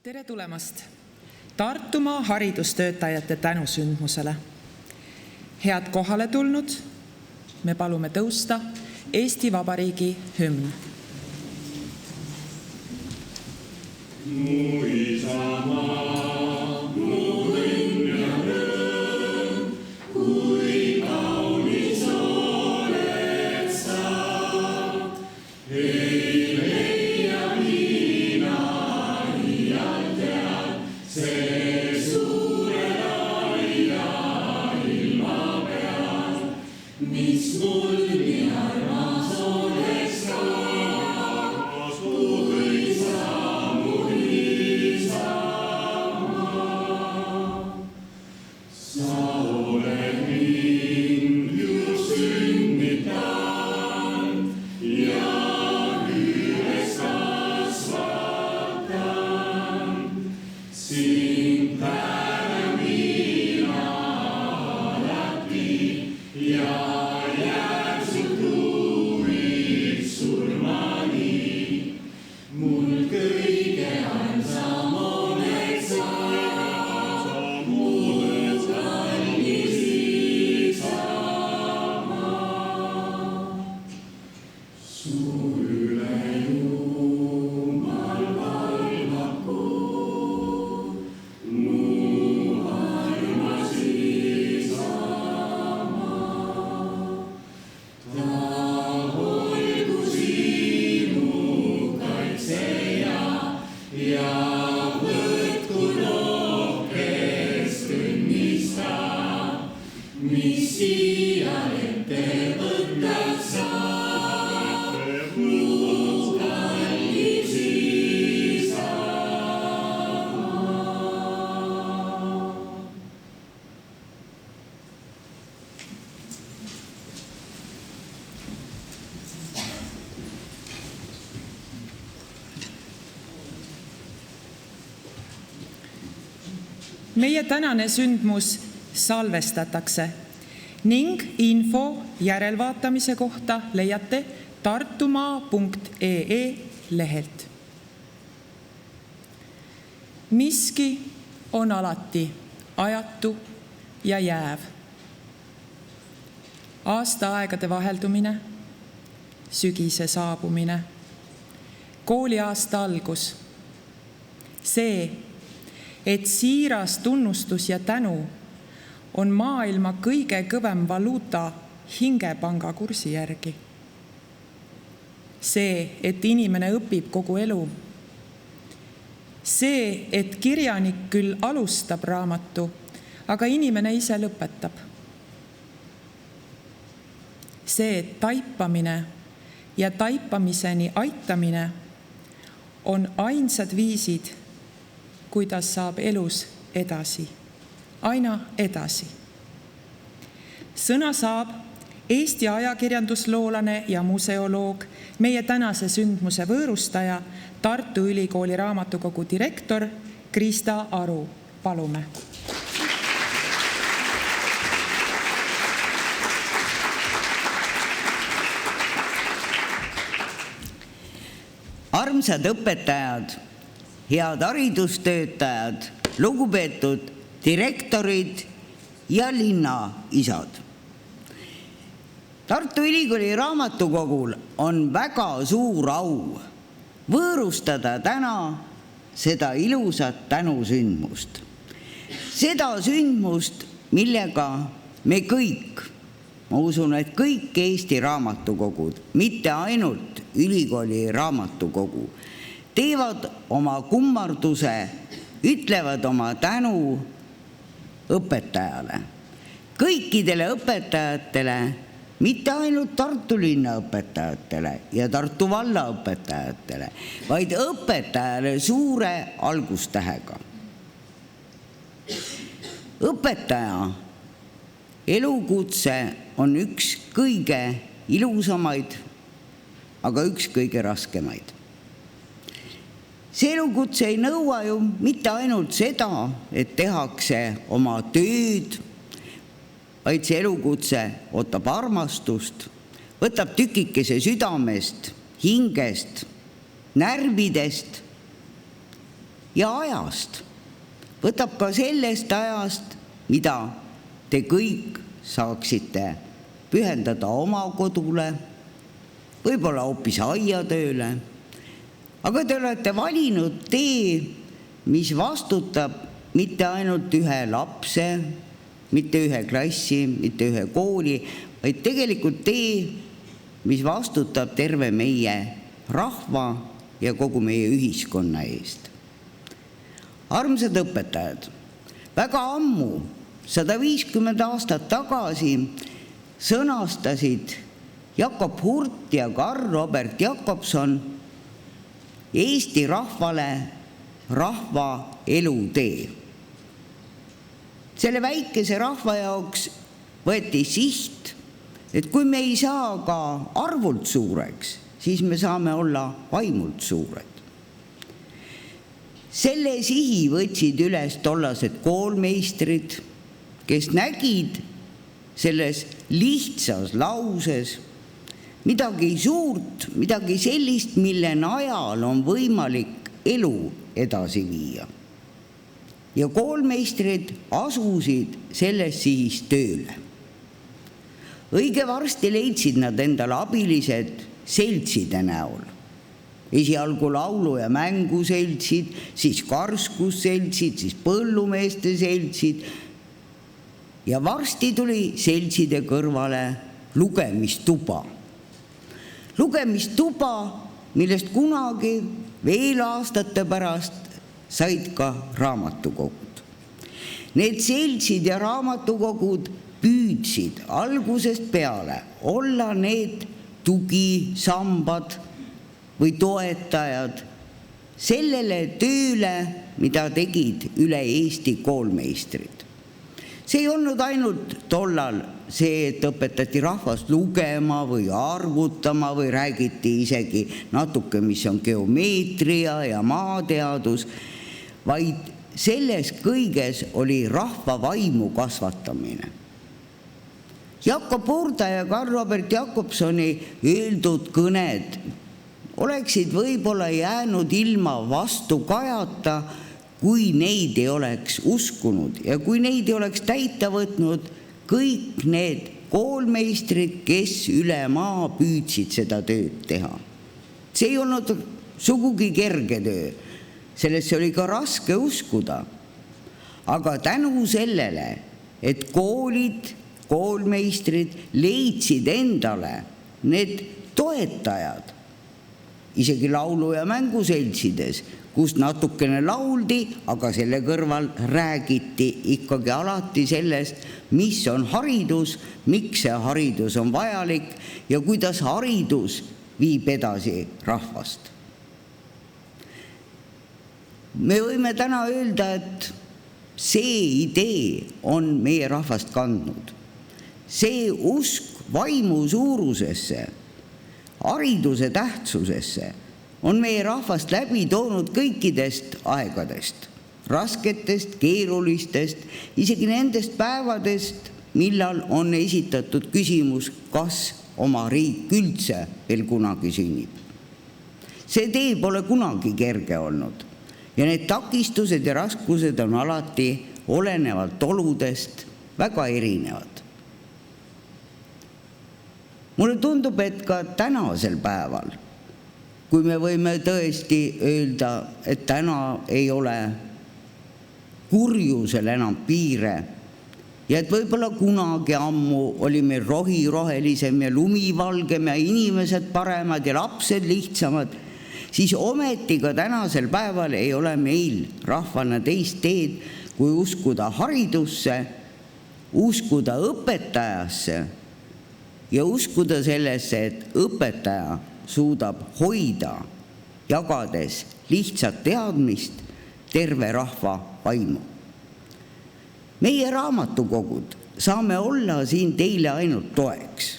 Tere tulemast Tartumaa haridustöötajate tänusündmusele. Head kohale tulnud, me palume tõusta Eesti Vabariigi hümn. Mu isamaa, mu õnn ja rõõm, kui kaunis oled sa. Ei leia mina iial tead, see suure laia ilma peal, mis mul nii armas oleks ka. Meie tänane sündmus salvestatakse ning info järelvaatamise kohta leiate tartumaa.ee lehelt. Miski on alati ajatu ja jääv. Aastaaegade vaheldumine, sügise saabumine, kooliaasta algus. See, et siiras tunnustus ja tänu on maailma kõige kõvem valuuta hingepanga kursi järgi. See, et inimene õpib kogu elu. See, et kirjanik küll alustab raamatu, aga inimene ise lõpetab. See, et taipamine ja taipamiseni aitamine on ainsad viisid, kuidas saab elus edasi, aina edasi. Sõna saab Eesti ajakirjandusloolane ja museoloog, meie tänase sündmuse võõrustaja, Tartu Ülikooli raamatukogu direktor Krista Aru. Palume. Armsad õpetajad, head haridustöötajad, lugupeetud direktorid ja linnaisad. Tartu Ülikooli raamatukogul on väga suur au võõrustada täna seda ilusat tänusündmust. Seda sündmust, millega me kõik, ma usun, et kõik Eesti raamatukogud, mitte ainult Ülikooli raamatukogu, teevad oma kummarduse, ütlevad oma tänu õpetajale. Kõikidele õpetajatele, mitte ainult Tartu linna õpetajatele ja Tartu valla õpetajatele, vaid õpetajale suure algustähega. Õpetaja elukutse on üks kõige ilusamaid, aga üks kõige raskemaid. See elukutse ei nõua ju mitte ainult seda, et tehakse oma tööd, vaid see elukutse ootab armastust, võtab tükikese südamest, hingest, närvidest ja ajast. Võtab ka sellest ajast, mida te kõik saaksite pühendada oma kodule, võib-olla hoopis aiatööle. Aga te olete valinud tee, mis vastutab mitte ainult ühe lapse, mitte ühe klassi, mitte ühe kooli, vaid tegelikult tee, mis vastutab terve meie rahva ja kogu meie ühiskonna eest. Armsad õpetajad, väga ammu, 150 aastat tagasi sõnastasid Jakob Hurt ja Karl Robert Jakobson Eesti rahvale rahva elutee. Selle väikese rahva jaoks võeti siht, et kui me ei saa ka arvult suureks, siis me saame olla vaimult suured. Selle sihi võtsid üles tollased koolmeistrid, kes nägid selles lihtsas lauses midagi suurt, midagi sellist, mille najal on võimalik elu edasi viia. Ja koolmeistrid asusid selles sihis tööle. Õige varsti leidsid nad endale abilised seltside näol. Esialgu laulu- ja mänguseltsid, siis karskusseltsid, siis põllumeeste seltsid. Ja varsti tuli seltside kõrvale lugemistuba. Lugemistuba, millest kunagi veel aastate pärast said ka raamatukogud. Need seltsid ja raamatukogud püüdsid algusest peale olla need tugisambad või toetajad sellele tööle, mida tegid üle Eesti koolmeistrid. See ei olnud ainult tollal see, et õpetati rahvast lugema või arvutama või räägiti isegi natuke, mis on geomeetria ja maateadus, vaid selles kõiges oli rahva vaimu kasvatamine. Jakob Hurda ja Karl Robert Jakobsoni öeldud kõned oleksid võib-olla jäänud ilma vastukajata, kui neid ei oleks uskunud ja kui neid ei oleks täita võtnud kõik need koolmeistrid, kes üle maa püüdsid seda tööd teha. See ei olnud sugugi kerge töö, sellesse oli ka raske uskuda. Aga tänu sellele, et koolid, koolmeistrid leidsid endale need toetajad, isegi laulu- ja mänguseltsides, kus natukene lauldi, aga selle kõrval räägiti ikkagi alati sellest, mis on haridus, miks see haridus on vajalik ja kuidas haridus viib edasi rahvast. Me võime täna öelda, et see idee on meie rahvast kandnud. See usk vaimu suurusesse, hariduse tähtsusesse on meie rahvast läbi toonud kõikidest aegadest, rasketest, keerulistest, isegi nendest päevadest, millal on esitatud küsimus, kas oma riik üldse veel kunagi sünnib. See tee pole kunagi kerge olnud ja need takistused ja raskused on alati olenevalt oludest väga erinevad. Mulle tundub, et ka tänasel päeval, kui me võime tõesti öelda, et täna ei ole kurjusel enam piire ja et võib-olla kunagi ammu oli meil rohi rohelisem ja lumi valgem ja inimesed paremad ja lapsed lihtsamad, siis ometi ka tänasel päeval ei ole meil rahvana teist teed, kui uskuda haridusse, uskuda õpetajasse ja uskuda sellesse, et õpetaja suudab hoida, jagades lihtsat teadmist, terve rahva vaimu. Meie raamatukogud saame olla siin teile ainult toeks.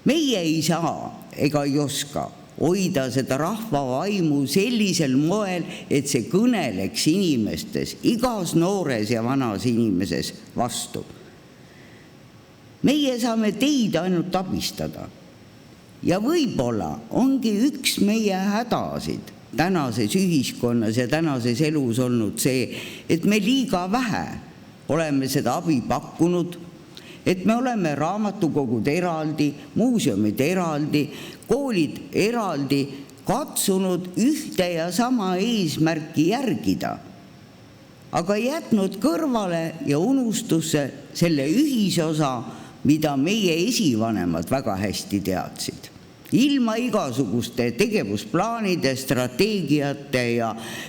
Meie ei saa ega ei oska hoida seda rahva vaimu sellisel moel, et see kõneleks inimestes, igas noores ja vanas inimeses vastu. Meie saame teid ainult abistada. Ja võib-olla ongi üks meie hädasid tänases ühiskonnas ja tänases elus olnud see, et me liiga vähe oleme seda abi pakkunud, et me oleme raamatukogud eraldi, muuseumid eraldi, koolid eraldi katsunud ühte ja sama eesmärki järgida, aga jätnud kõrvale ja unustusse selle ühisosa, mida meie esivanemad väga hästi teadsid. Ilma igasuguste tegevusplaanide, strateegiate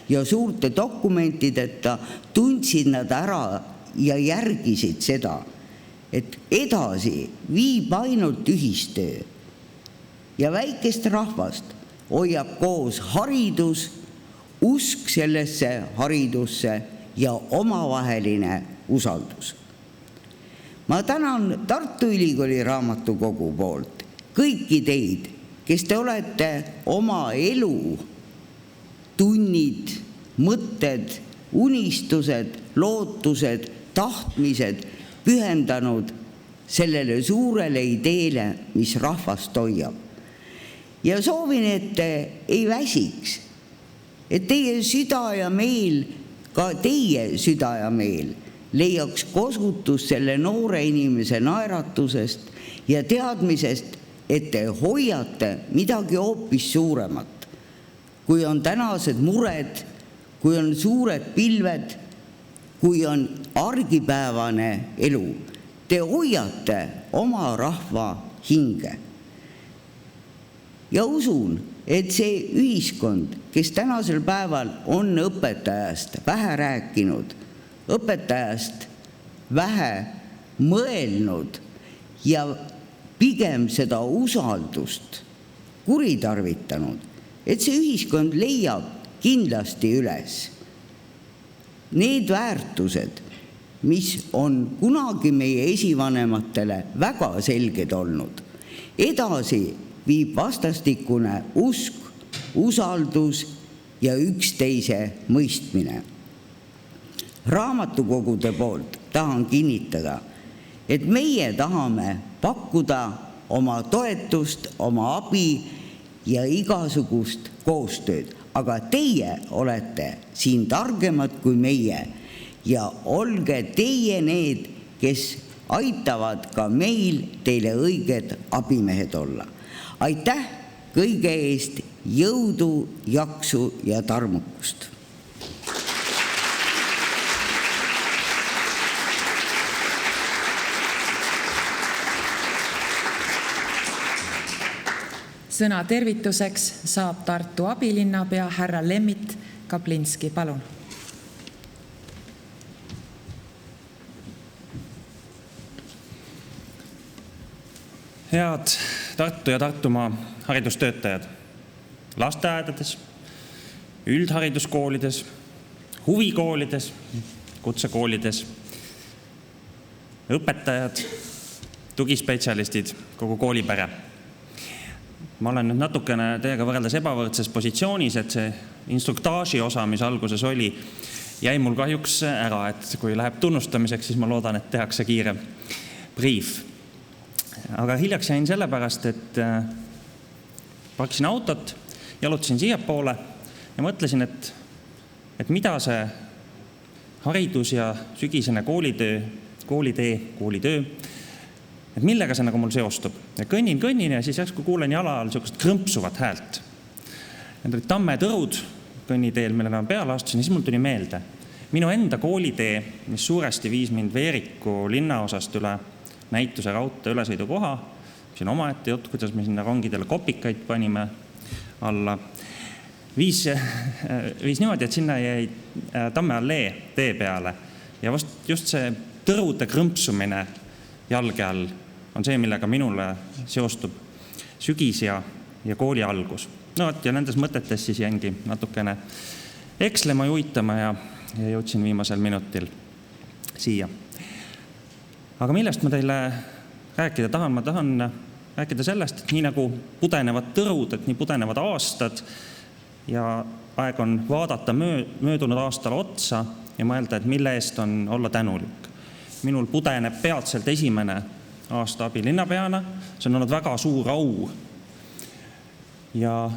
ja suurte dokumentideta tundsid nad ära ja järgisid seda, et edasi viib ainult ühistöö ja väikest rahvast hoiab koos haridus, usk sellesse haridusse ja omavaheline usaldus. Ma tänan Tartu Ülikooli raamatukogu poolt kõiki teid, kes te olete oma elu, tunnid, mõtted, unistused, lootused, tahtmised pühendanud sellele suurele ideele, mis rahvast hoiab. Ja soovin, et te ei väsiks, et teie süda ja meel, ka teie süda ja meel leiaks kosutust selle noore inimese naeratusest ja teadmisest, et te hoiate midagi hoopis suuremat, kui on tänased mured, kui on suured pilved, kui on argipäevane elu. Te hoiate oma rahva hinge. Ja usun, et see ühiskond, kes tänasel päeval on õpetajast vähe rääkinud, õpetajast vähe mõelnud ja pigem seda usaldust kuritarvitanud, et see ühiskond leiab kindlasti üles need väärtused, mis on kunagi meie esivanematele väga selged olnud. Edasi viib vastastikune usk, usaldus ja üksteise mõistmine. Raamatukogude poolt tahan kinnitada, et meie tahame pakkuda oma toetust, oma abi ja igasugust koostööd, aga teie olete siin targemad kui meie ja olge teie need, kes aitavad ka meil teile õiged abimehed olla. Aitäh kõige eest, jõudu, jaksu ja tarmukust! Sõna tervituseks saab Tartu abilinnapea härra Lemmit Kaplinski, palun. Head Tartu ja Tartumaa haridustöötajad, lasteaedades, üldhariduskoolides, huvikoolides, kutsekoolides, õpetajad, tugispetsialistid, kogu koolipere. Ma olen nüüd natukene teiega võrreldes ebavõrdses positsioonis, et see instruktaaži osa, mis alguses oli, jäi mul kahjuks ära, et kui läheb tunnustamiseks, siis ma loodan, et tehakse kiire briif. Aga hiljaks jäin sellepärast, et parkisin autot, jalutasin siiapoole ja mõtlesin, et mida see haridus ja sügisene koolitöö, et millega see nagu mul seostub. Ja kõnnin ja siis järsku kuulen jala all sellist krõmpsuvat häält. Need olid tammetõrud kõnniteel, millele ma peale astusin, ja siis mul tuli meelde. Minu enda koolitee, mis suuresti viis mind Veeriku linnaosast üle näituse raudtee ülesõidukoha, siin omaette jutt, kuidas me sinna rongidele kopikaid panime alla, viis niimoodi, et sinna jäi Tammeallee tee peale. Ja just see tõrude krõmpsumine jalge all on see, millega minule seostub sügis ja kooli algus. No ja nendes mõtetes siis jäingi natukene ekslema juitama ja jõudsin viimasel minutil siia. Aga millest ma teile rääkida tahan? Ma tahan rääkida sellest, et nii nagu pudenevad tõrud, et nii pudenevad aastad ja aeg on vaadata möödunud aastal otsa ja mõelda, et mille eest on olla tänulik. Minul pudeneb peatselt esimene aasta abilinnapeana. See on olnud väga suur au ja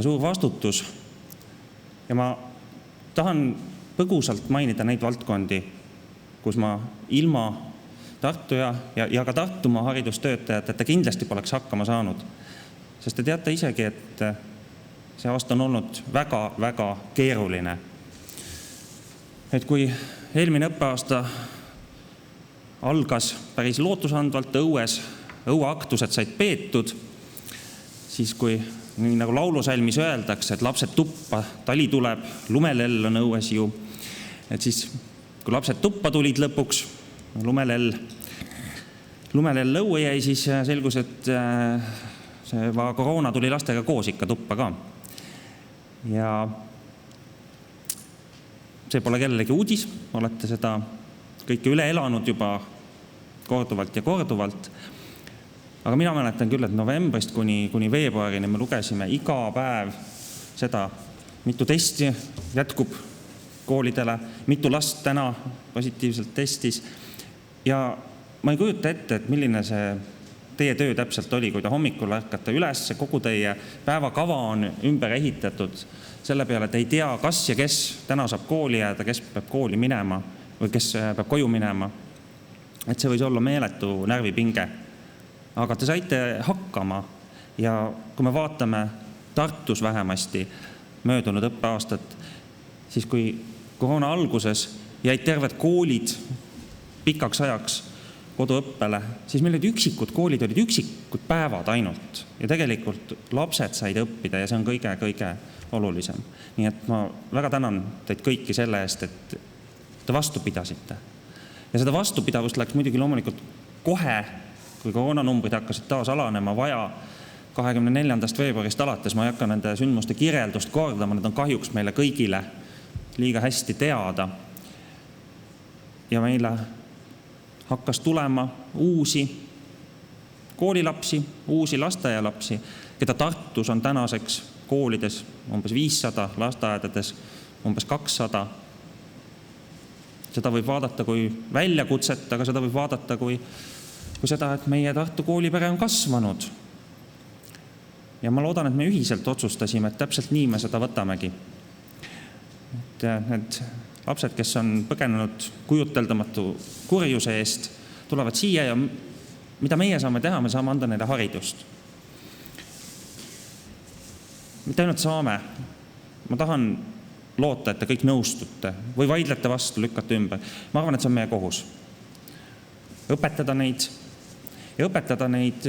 suur vastutus Ja ma tahan põgusalt mainida neid valdkondi, kus ma ilma Tartu ja ka Tartumaa haridustöötajateta kindlasti poleks hakkama saanud. Sest te teate isegi, et see aasta on olnud väga-väga keeruline. Et kui eelmine õppeaasta algas päris lootusandvalt õueaktused said peetud, siis kui nii nagu laulusalmis öeldakse, et lapsed tuppa, tali tuleb, lumelell on õues ju, et siis kui lapsed tuppa tulid lõpuks, lumelell õue jäi, siis selgus, et see koroona tuli lastega koos ikka tuppa ka. Ja see pole kellelegi uudis, olete seda kõike üle elanud juba korduvalt ja korduvalt. Aga mina mäletan küll, et novembrist kuni veebruarini me lugesime iga päev seda, mitu testi jätkub koolidele, mitu last täna positiivselt testis. Ja ma ei kujuta ette, et milline see teie töö täpselt oli, kui te hommikul ärkate üles, kogu teie päevakava on ümber ehitatud selle peale, et ei tea, kas ja kes täna saab kooli jääda, kes peab kooli minema või kes peab koju minema. Et see võis olla meeletu närvipinge. Aga te saite hakkama ja kui me vaatame Tartus vähemasti möödunud õppeaastat, siis kui koroona alguses jäid terved koolid pikaks ajaks koduõppele, siis meil olid üksikud koolid, olid üksikud päevad ainult. Ja tegelikult lapsed said õppida ja see on kõige olulisem. Nii et ma väga tänan teid kõiki selle eest, et te vastu pidasite. Ja seda vastupidavust läks muidugi loomulikult kohe, kui koroonanumbrid hakkasid taas alanema, vaja 24. veebruarist alates. Ma ei hakka nende sündmuste kirjeldust kordama, need on kahjuks meile kõigile liiga hästi teada. Ja meile hakkas tulema uusi koolilapsi, uusi lasteaialapsi, keda Tartus on tänaseks koolides umbes 500, lasteaedades umbes 200. Seda võib vaadata kui väljakutset, aga seda võib vaadata kui seda, et meie Tartu koolipere on kasvanud. Ja ma loodan, et me ühiselt otsustasime, et täpselt nii me seda võtamegi. Et need lapsed, kes on põgenenud kujuteldamatu kurjuse eest, tulevad siia ja mida meie saame teha, me saame anda neile haridust. Mitte ainult saame. Ma tahan loota, et te kõik nõustute või vaidlete vastu, lükkate ümber. Ma arvan, et see on meie kohus. Õpetada neid ja õpetada neid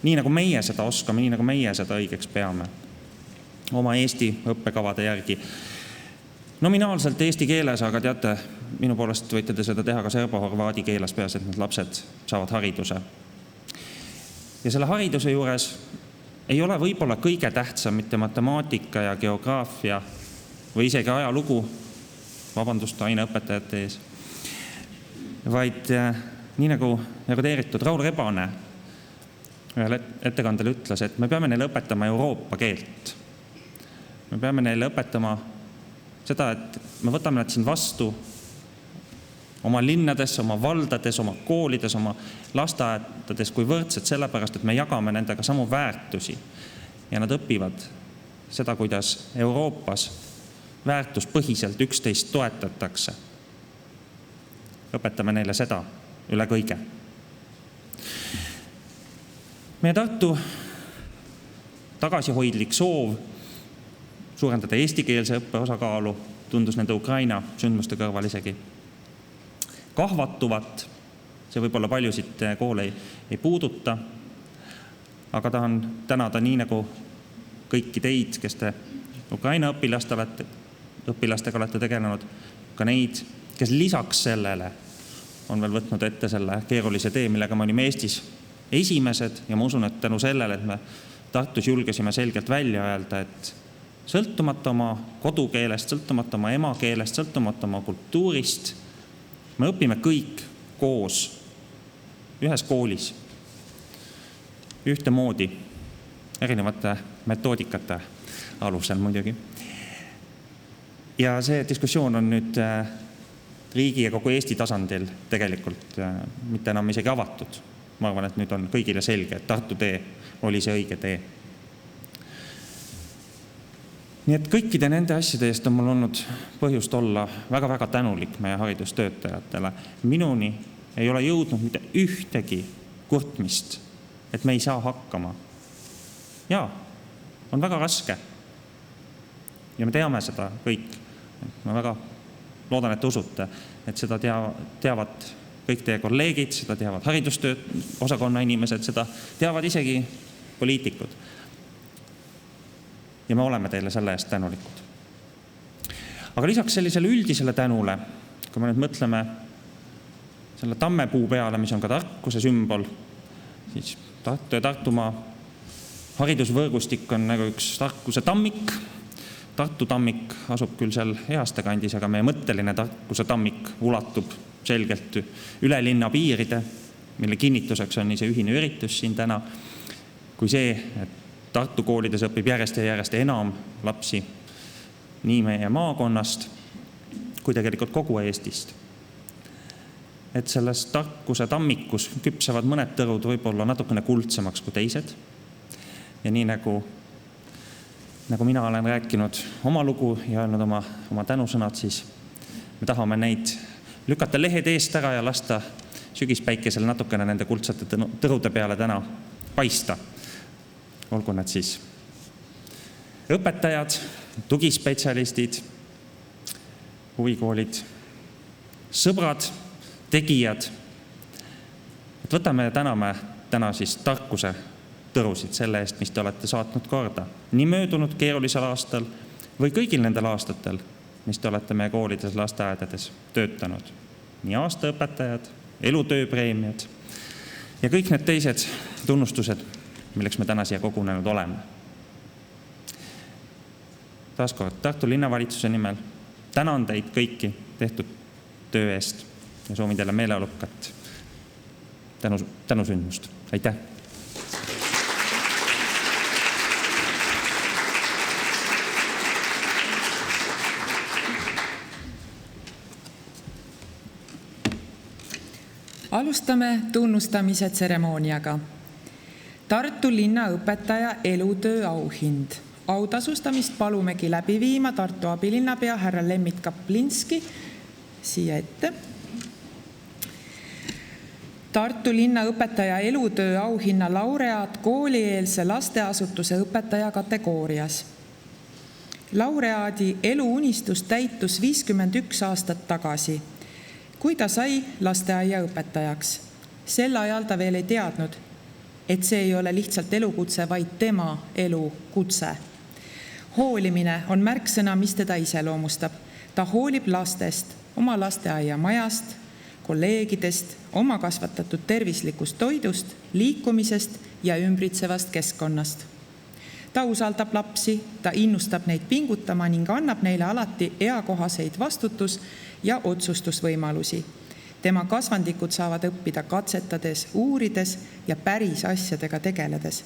nii, nagu meie seda oskame, nii, nagu meie seda õigeks peame. Oma Eesti õppekavade järgi. Nominaalselt eesti keeles, aga teate, minu poolest võite te seda teha ka serbo-horvaadi keeles peas, et need lapsed saavad hariduse. Ja selle hariduse juures ei ole võib-olla kõige tähtsam mitte matemaatika ja geograafia või isegi ajalugu, vabandust aineõpetajate ees, vaid nii nagu erudeeritud Raul Rebane ühel ettekandel ütles, et me peame neile õpetama Euroopa keelt. Me peame neile õpetama seda, et me võtame nad siin vastu oma linnades, oma valdades, oma koolides, oma lasteaedades kui võrdsed sellepärast, et me jagame nendega samu väärtusi ja nad õpivad seda, kuidas Euroopas väärtuspõhiselt üksteist toetatakse. Õpetame neile seda üle kõige. Meie Tartu tagasihoidlik soov suurendada eestikeelse õppe osakaalu tundus nende Ukraina sündmuste kõrval isegi kahvatuvat. See võib-olla paljusid koole ei puuduta, aga tahan tänada nii nagu kõiki teid, kes te Ukraina õpilastega olete tegelenud, ka neid, kes lisaks sellele on veel võtnud ette selle keerulise tee, millega me olime Eestis esimesed ja ma usun, et tänu sellele, et me Tartus julgesime selgelt välja öelda, et sõltumata oma kodukeelest, sõltumata oma emakeelest, sõltumata oma kultuurist, me õpime kõik koos ühes koolis ühtemoodi, erinevate metoodikate alusel muidugi. Ja see diskussioon on nüüd riigi ja kogu Eesti tasandil tegelikult mitte enam isegi avatud. Ma arvan, et nüüd on kõigile selge, et Tartu tee oli see õige tee. Nii et kõikide nende asjade eest on mul olnud põhjust olla väga-väga tänulik meie haridustöötajatele. Minuni ei ole jõudnud mitte ühtegi kurtmist, et me ei saa hakkama. Jaa, on väga raske. Ja me teame seda kõik. Ma väga loodan, et usute, et seda teavad kõik teie kolleegid, seda teavad haridustöö osakonna inimesed, seda teavad isegi poliitikud. Ja me oleme teile selle eest tänulikud. Aga lisaks sellisele üldisele tänule, kui me nüüd mõtleme selle tammepuu peale, mis on ka tarkuse sümbol, siis Tartu ja Tartumaa haridusvõrgustik on nagu üks tarkuse tammik. Tartu tammik asub küll seal Ehaste kandis, aga meie mõtteline tarkuse tammik ulatub selgelt üle linna piiride, mille kinnituseks on see ühine üritus siin täna, kui see, et Tartu koolides õpib järjest ja järjest enam lapsi nii meie maakonnast kui tegelikult kogu Eestist. Et selles tarkuse tammikus küpsevad mõned tõrud võib-olla natukene kuldsemaks kui teised. Ja nii nagu mina olen rääkinud oma lugu ja öelnud oma tänusõnad, siis me tahame neid lükata lehed eest ära ja lasta sügispäikesel natukene nende kuldsete tõrude peale täna paista. Olgu need siis õpetajad, tugispetsialistid, huvikoolid, sõbrad, tegijad. Et võtame ja täname täna siis tarkuse tõrusid selle eest, mis te olete saatnud korda. Nii möödunud keerulisel aastal või kõigil nendel aastatel, mis te olete meie koolides lasteaedades töötanud. Nii aastaõpetajad, elutööpreemiad ja kõik need teised tunnustused, milleks me täna siia kogunenud oleme. Taaskord Tartu linnavalitsuse nimel tänan teid kõiki tehtud töö eest ja soovin teile meeleolukat tänusündmust. Aitäh! Alustame tunnustamise tseremooniaga. Tartu linna õpetaja elutöö auhind. Autasustamist palumegi läbi viima Tartu abilinnapea härra Lemmit Kaplinski siia ette. Tartu linna õpetaja elutöö auhinna laureaat koolieelse lasteasutuse õpetaja kategoorias. Laureaadi eluunistus täitus 51 aastat tagasi, kui ta sai lasteaia õpetajaks. Sel ajal ta veel ei teadnud, et see ei ole lihtsalt elukutse, vaid tema elukutse. Hoolimine on märksõna, mis teda iseloomustab. Ta hoolib lastest, oma lasteaia majast, kolleegidest, oma kasvatatud tervislikust toidust, liikumisest ja ümbritsevast keskkonnast. Ta usaldab lapsi, ta innustab neid pingutama ning annab neile alati eakohaseid vastutus- ja otsustusvõimalusi. Tema kasvandikud saavad õppida katsetades, uurides ja päris asjadega tegeledes.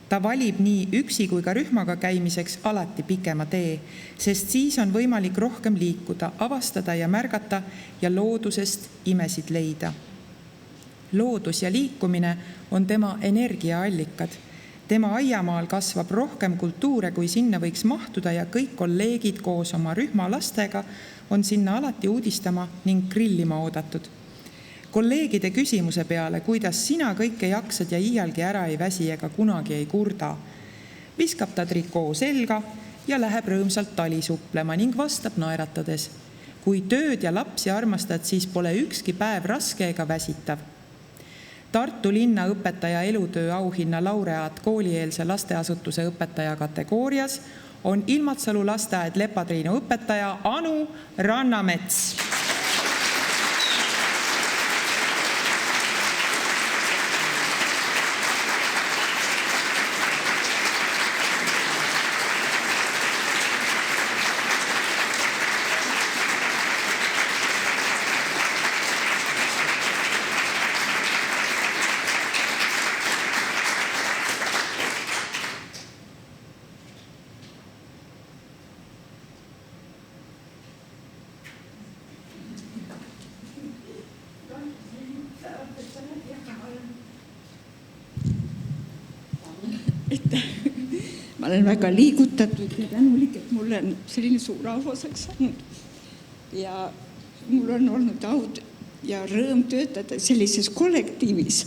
Ta valib nii üksi kui ka rühmaga käimiseks alati pikema tee, sest siis on võimalik rohkem liikuda, avastada ja märgata ja loodusest imesid leida. Loodus ja liikumine on tema energiaallikad. Tema aiamaal kasvab rohkem kultuure, kui sinna võiks mahtuda ja kõik kolleegid koos oma rühma lastega on sinna alati uudistama ning grillima oodatud. Kolleegide küsimuse peale, kuidas sina kõike jaksad ja iialgi ära ei väsi ega kunagi ei kurda, viskab ta trikoo selga ja läheb rõõmsalt tali suplema ning vastab naeratades. Kui tööd ja lapsi armastad, siis pole ükski päev raske ega väsitav. Tartu linna õpetaja elutöö auhinna laureaat koolieelse lasteasutuse õpetaja kategoorias on Ilmatsalu lasteaed Lepatriinu õpetaja Anu Rannamets. ma olen väga liigutatud ja tänulik, et mulle on selline suur auosaks saanud. Ja mul on olnud aud ja rõõm töötada sellises kollektiivis,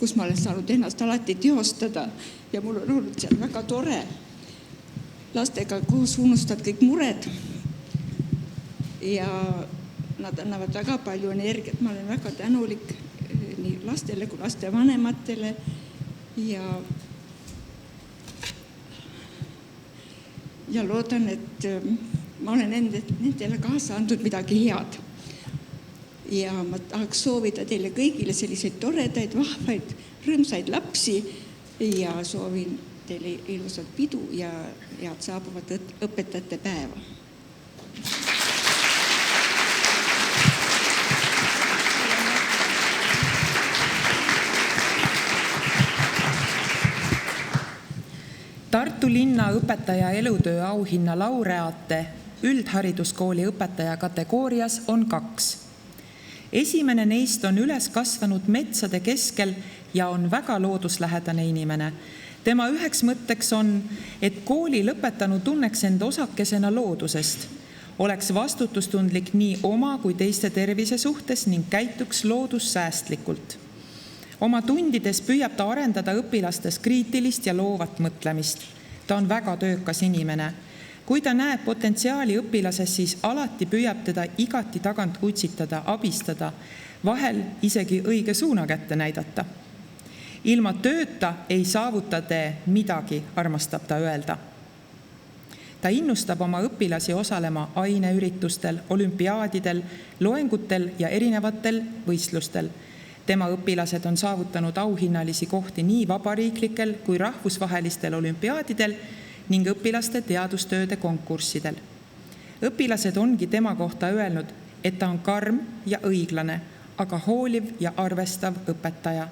kus ma olen saanud ennast alati teostada ja mul on olnud seal väga tore. Lastega koos unustad kõik mured ja nad annavad väga palju energiat. Ma olen väga tänulik nii lastele kui laste vanematele ja loodan, et ma olen nendele kaasa andnud midagi head. Ja ma tahaks soovida teile kõigile selliseid toredaid, vahvaid, rõõmsaid lapsi ja soovin teile ilusat pidu ja head saabuvat õpetajate päeva. Tartu linna õpetaja elutöö auhinna laureaate üldhariduskooli õpetaja kategoorias on 2. Esimene neist on üles kasvanud metsade keskel ja on väga looduslähedane inimene. Tema üheks mõtteks on, et kooli lõpetanu tunneks end osakesena loodusest, oleks vastutustundlik nii oma kui teiste tervise suhtes ning käituks loodussäästlikult. Oma tundides püüab ta arendada õpilastes kriitilist ja loovat mõtlemist. Ta on väga töökas inimene. Kui ta näeb potentsiaali õpilases, siis alati püüab teda igati tagant utsitada, abistada, vahel isegi õige suuna kätte näidata. Ilma tööta ei saavuta te midagi, armastab ta öelda. Ta innustab oma õpilasi osalema aineüritustel, olümpiaadidel, loengutel ja erinevatel võistlustel. Tema õpilased on saavutanud auhinnalisi kohti nii vabariiklikel kui rahvusvahelistel olümpiaadidel ning õpilaste teadustööde konkurssidel. Õpilased ongi tema kohta öelnud, et ta on karm ja õiglane, aga hooliv ja arvestav õpetaja.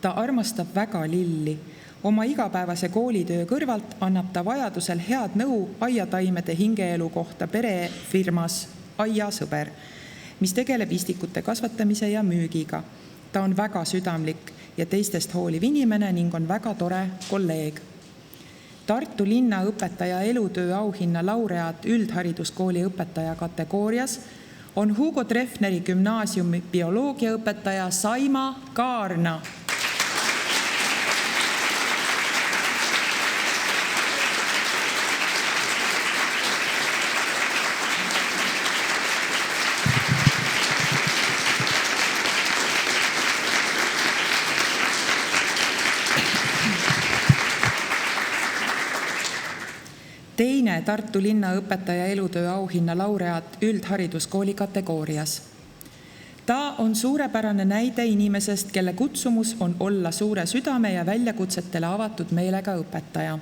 Ta armastab väga lilli. Oma igapäevase koolitöö kõrvalt annab ta vajadusel head nõu aiataimede hingeelu kohta perefirmas Aiasõber, mis tegeleb istikute kasvatamise ja müügiga. Ta on väga südamlik ja teistest hooliv inimene ning on väga tore kolleeg. Tartu linna õpetaja elutöö auhinna laureaat üldhariduskooli õpetaja kategoorias on Hugo Treffneri gümnaasiumi bioloogiaõpetaja Saima Kaarna. Teine Tartu linna õpetaja elutöö auhinna laureaat üldhariduskooli kategoorias. Ta on suurepärane näide inimesest, kelle kutsumus on olla suure südame ja väljakutsetele avatud meelega õpetaja.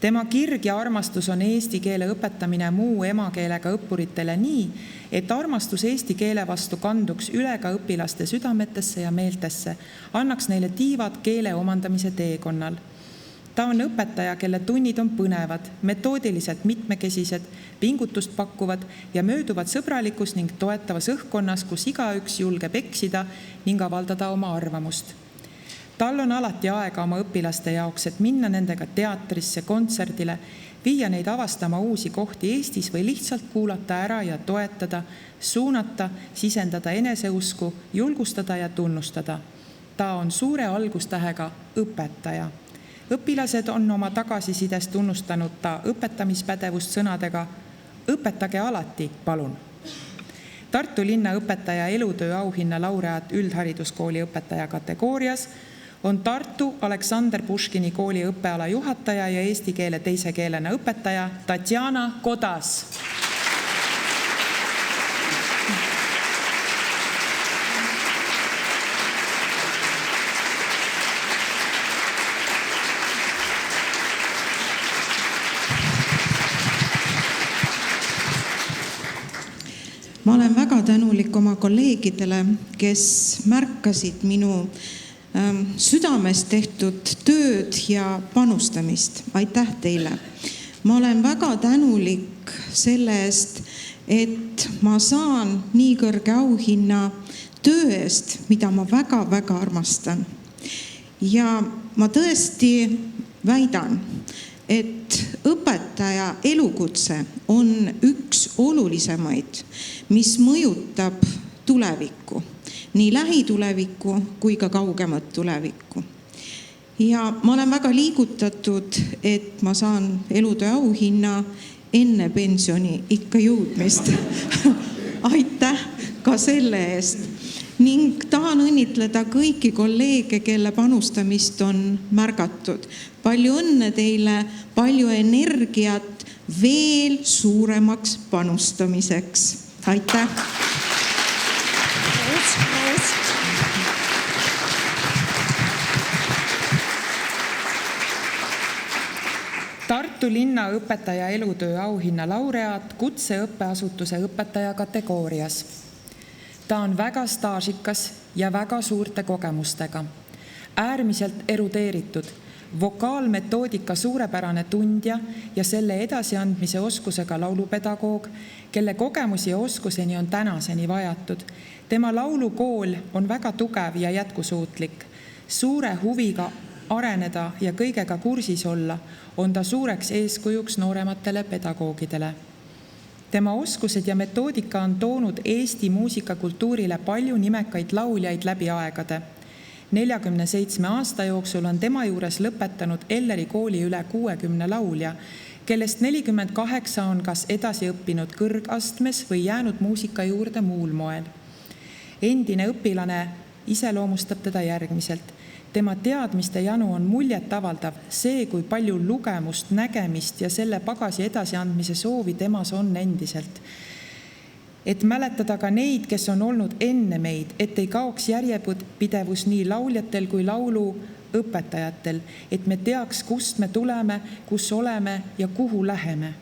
Tema kirg ja armastus on eesti keele õpetamine muu emakeelega õppuritele nii, et armastus eesti keele vastu kanduks üle ka õpilaste südametesse ja meeltesse, annaks neile tiivad keele omandamise teekonnal. Ta on õpetaja, kelle tunnid on põnevad, metoodiliselt mitmekesised, pingutust pakkuvad ja mööduvad sõbralikus ning toetavas õhkkonnas, kus igaüks julgeb eksida ning avaldada oma arvamust. Tal on alati aega oma õpilaste jaoks, et minna nendega teatrisse, kontserdile, viia neid avastama uusi kohti Eestis või lihtsalt kuulata ära ja toetada, suunata, sisendada eneseusku, julgustada ja tunnustada. Ta on suure algustähega õpetaja. Õpilased on oma tagasisides tunnustanud ta õpetamispädevust sõnadega õpetage alati, palun. Tartu linna õpetaja elutöö auhinna laureaat üldhariduskooli õpetaja kategoorias on Tartu Aleksander Puškini kooli õppeala juhataja ja eesti keele teise keelena õpetaja Tatjana Kodas. Ma olen väga tänulik oma kolleegidele, kes märkasid minu südamest tehtud tööd ja panustamist. Aitäh teile! Ma olen väga tänulik selle eest, et ma saan nii kõrge auhinna töö eest, mida ma väga-väga armastan. Ja ma tõesti väidan, et õpetaja elukutse on üks olulisemaid, mis mõjutab tulevikku, nii lähitulevikku kui ka kaugemat tulevikku. Ja ma olen väga liigutatud, et ma saan elutöö auhinna enne pensioni ikka jõudmist. Aitäh ka selle eest. Ning tahan õnnitleda kõiki kolleege, kelle panustamist on märgatud. Palju õnne teile, palju energiat veel suuremaks panustamiseks. Aitäh! Tartu linna õpetaja elutöö auhinna laureaat kutseõppeasutuse õpetaja kategoorias. Ta on väga staažikas ja väga suurte kogemustega, äärmiselt erudeeritud, vokaalmetoodika suurepärane tundja ja selle edasiandmise oskusega laulupedagoog, kelle kogemusi ja oskuseni on tänaseni vajatud. Tema laulukool on väga tugev ja jätkusuutlik, suure huviga areneda ja kõigega kursis olla, on ta suureks eeskujuks noorematele pedagoogidele. Tema oskused ja metoodika on toonud Eesti muusikakultuurile palju nimekaid lauljaid läbi aegade. 47 aasta jooksul on tema juures lõpetanud Elleri kooli üle 60 laulja, kellest 48 on kas edasi õppinud kõrgastmes või jäänud muusika juurde muul moel. Endine õpilane iseloomustab teda järgmiselt. Tema teadmiste janu on muljet avaldav, see, kui palju lugemust, nägemist ja selle pagasi edasiandmise soovi temas on endiselt. Et mäletada ka neid, kes on olnud enne meid, et ei kaoks järjepidevus nii lauljatel kui laulu õpetajatel, et me teaks, kust me tuleme, kus oleme ja kuhu läheme.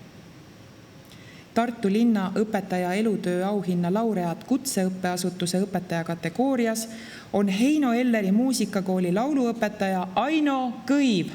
Tartu linna õpetaja elutöö auhinna laureaat kutseõppeasutuse õpetaja kategoorias on Heino Elleri muusikakooli lauluõpetaja Aino Kõiv.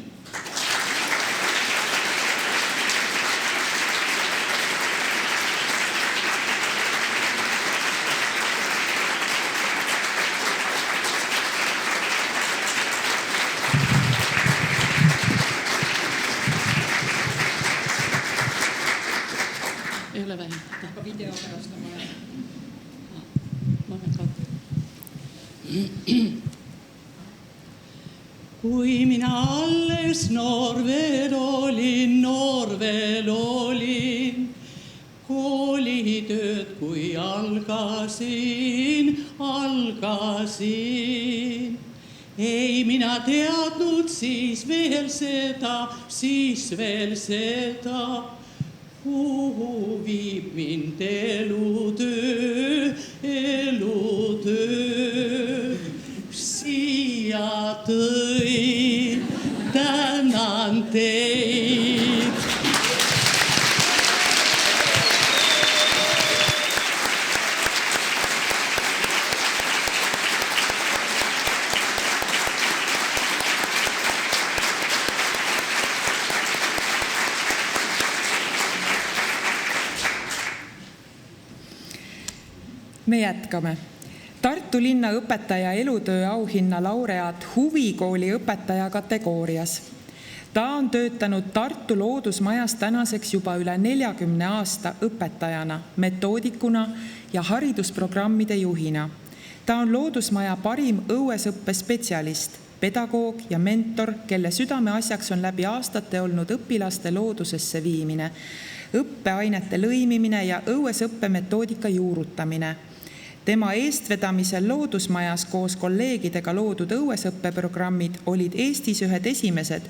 Ei ole vähem. Video pärast Kui mina alles noor veel olin, koolitööd kui algasin, ei mina teadnud siis veel seda, kuhu viib mind elutöö, siia tõi, tänan teid. Me jätkame. Tartu linna õpetaja elutöö auhinna laureaat huvikooli õpetaja kategoorias. Ta on töötanud Tartu loodusmajas tänaseks juba üle 40 aasta õpetajana, metoodikuna ja haridusprogrammide juhina. Ta on loodusmaja parim õuesõppe spetsialist, pedagoog ja mentor, kelle südameasjaks on läbi aastate olnud õpilaste loodusesse viimine, õppeainete lõimimine ja õuesõppe metoodika juurutamine. Tema eestvedamisel loodusmajas koos kolleegidega loodud õuesõppeprogrammid olid Eestis ühed esimesed,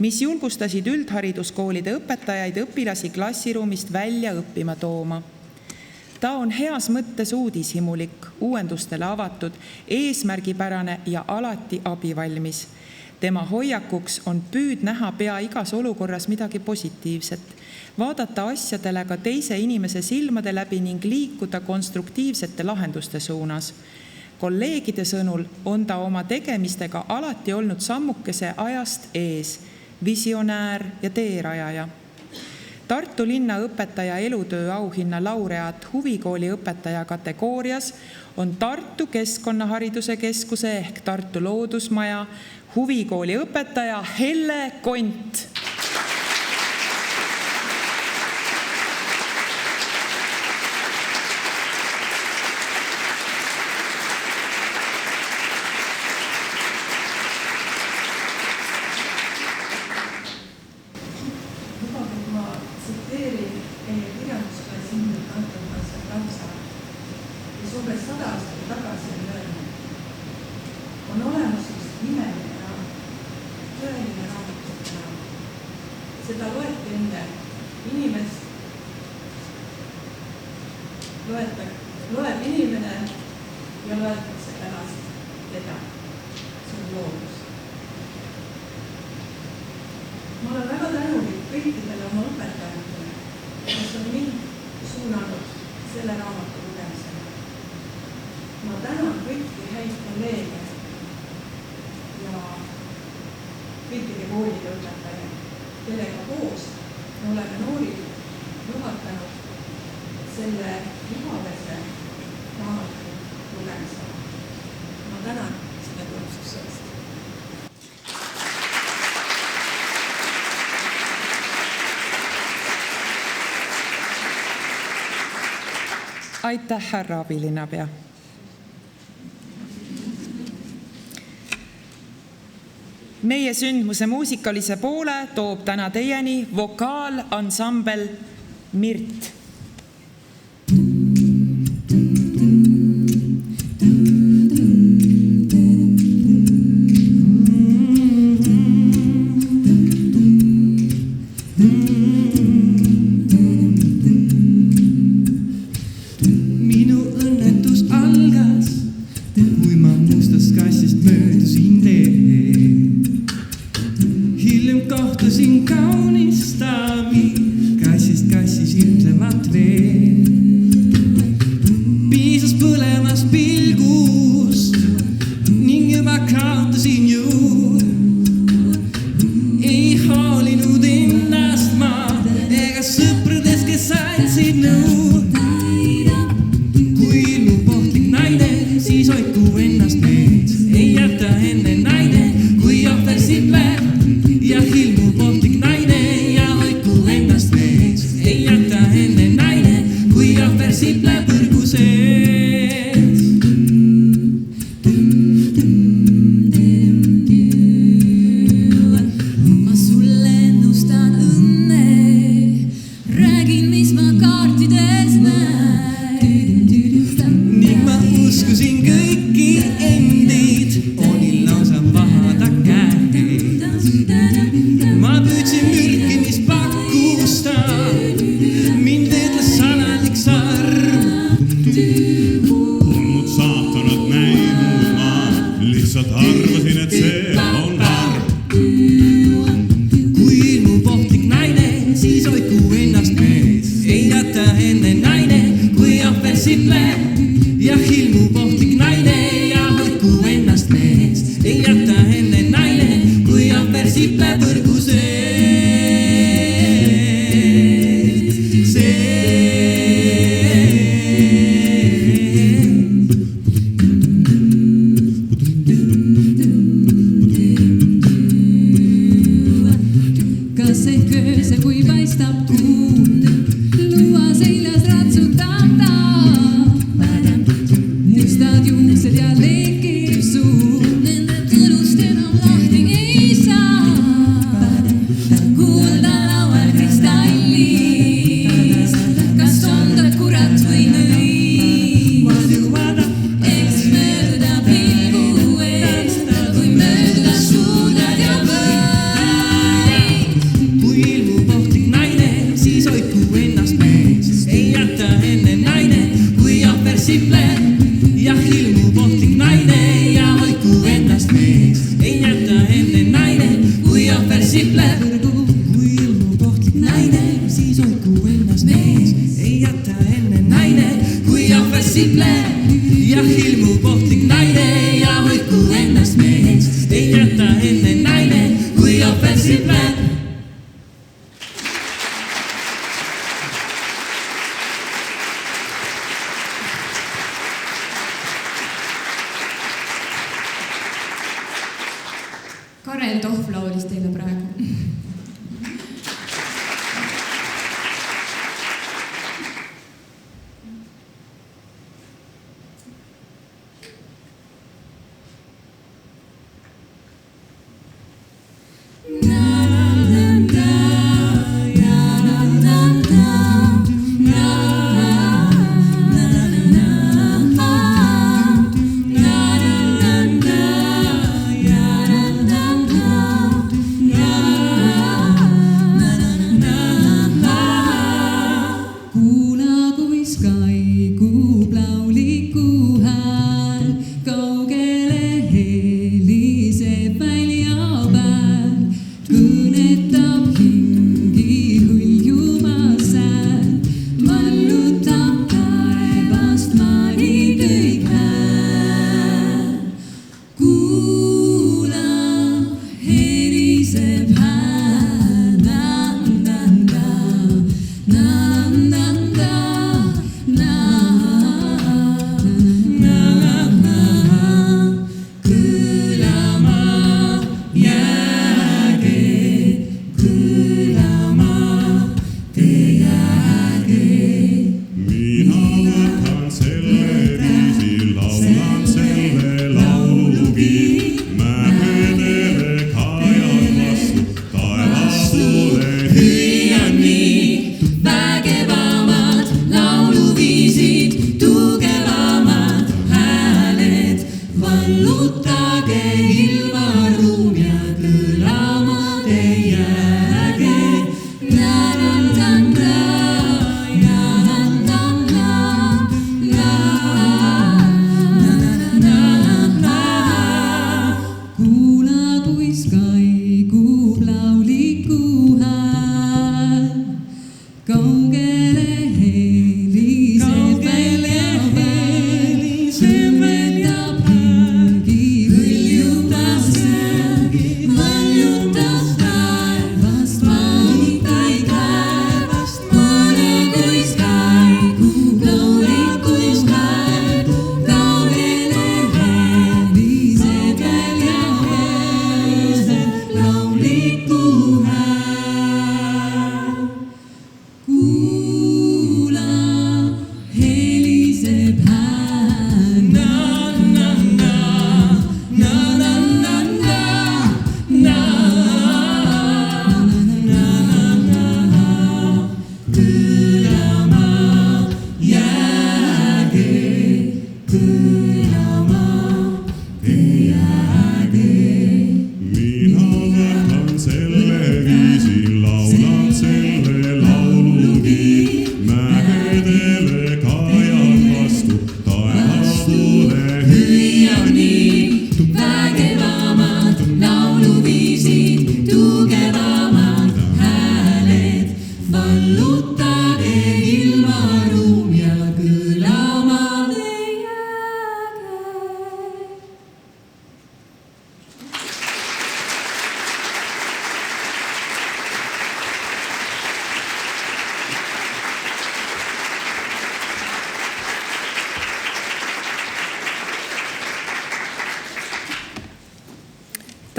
mis julgustasid üldhariduskoolide õpetajaid õpilasi klassiruumist välja õppima tooma. Ta on heas mõttes uudishimulik, uuendustele avatud, eesmärgipärane ja alati abivalmis. Tema hoiakuks on püüd näha pea igas olukorras midagi positiivset, vaadata asjadele ka teise inimese silmade läbi ning liikuda konstruktiivsete lahenduste suunas. Kolleegide sõnul on ta oma tegemistega alati olnud sammukese ajast ees, visionäär ja teerajaja. Tartu linna õpetaja elutöö auhinna laureaat huvikooli õpetaja kategoorias on Tartu Keskkonnahariduse Keskuse ehk Tartu Loodusmaja huvikooli õpetaja Helle Kont. Seda loeti enne inimest, loeb inimene ja loetakse pärast teda. See on loodus. Ma olen väga tänulik kõikidele oma õpetajatele, kes on mind suunanud selle raamatu lugemisele. Ma tänan kõiki häid kolleege ja kõikide koolide õpetajaid, kellega koos me oleme noorid juhatanud selle igavese raamatu lugemisele. Ma tänan selle tunnustuse eest. Aitäh, härra abilinnapea. Meie sündmuse muusikalise poole toob täna teieni vokaalansambel Mirt. Minu õnnetus algas, kui ma mustast kassist möödusin tee. Hiljem kohtasin kaunist daami, kassist kassis ütlevat veel. Piisas põlevast pilgust ning juba kaotasin ju. Ei hoolinud ennast ma ega sõpradest, kes andsid nõu. Kui ilmub ohtlik naine, siis hoidku ennast mees. Ei jäta enne naine, kui ohver siit läheb. Ja ilmub ohtlik naine ja hoidku ennast mees. Ei jäta enne naine, kui ohver siit läheb põrgu sees. Ma sulle ennustan õnne, räägin, mis ma kaartides näen. Ning ma uskusin kõiki endid, olin lausa vahada käed. Ma püüdsin mürki, mis pakkus ta, mind ütles salalik sarm. Polnud saatanat näinud ma, lihtsalt arvasin, et see on arm. Kui ilmub ohtlik naine, siis hoidku ennast mees. Ei jäta enne naine, kui ohver siit läheb. Ja ilmub ohtlik naine ja hoidku ennast mees. Ei jäta enne naine, kui ohver siit läheb põrgu Kas ehk öösel, kui paistab kuud, luua seljas ratsutab ta. Mustad juuksed ja lekib suu, nende kõlust enam lahti ei saa. Kuulda laual kristallist, kas sondad kurat või nõis. Eks mööda pilgu eest, kui mööda suudad ja võid. Kui ilmub ohtlik naine, siis hoidku ennast mees. Ei jäta enne naine, kui ohver siit läheb. Ja ilmub ohtlik naine ja hoidku ennast mees. Ei jäta enne naine, kui ohver siit läheb. Kui ilmub ohtlik naine, siis hoidku ennast mees. Ei jäta enne naine, kui ohver siit läheb. Ja ilmub ohtlik naine ja hoidku ennast mees. Ei jäta enne naine, kui ohver siit läheb. Karel Tohv laulis teile praegu.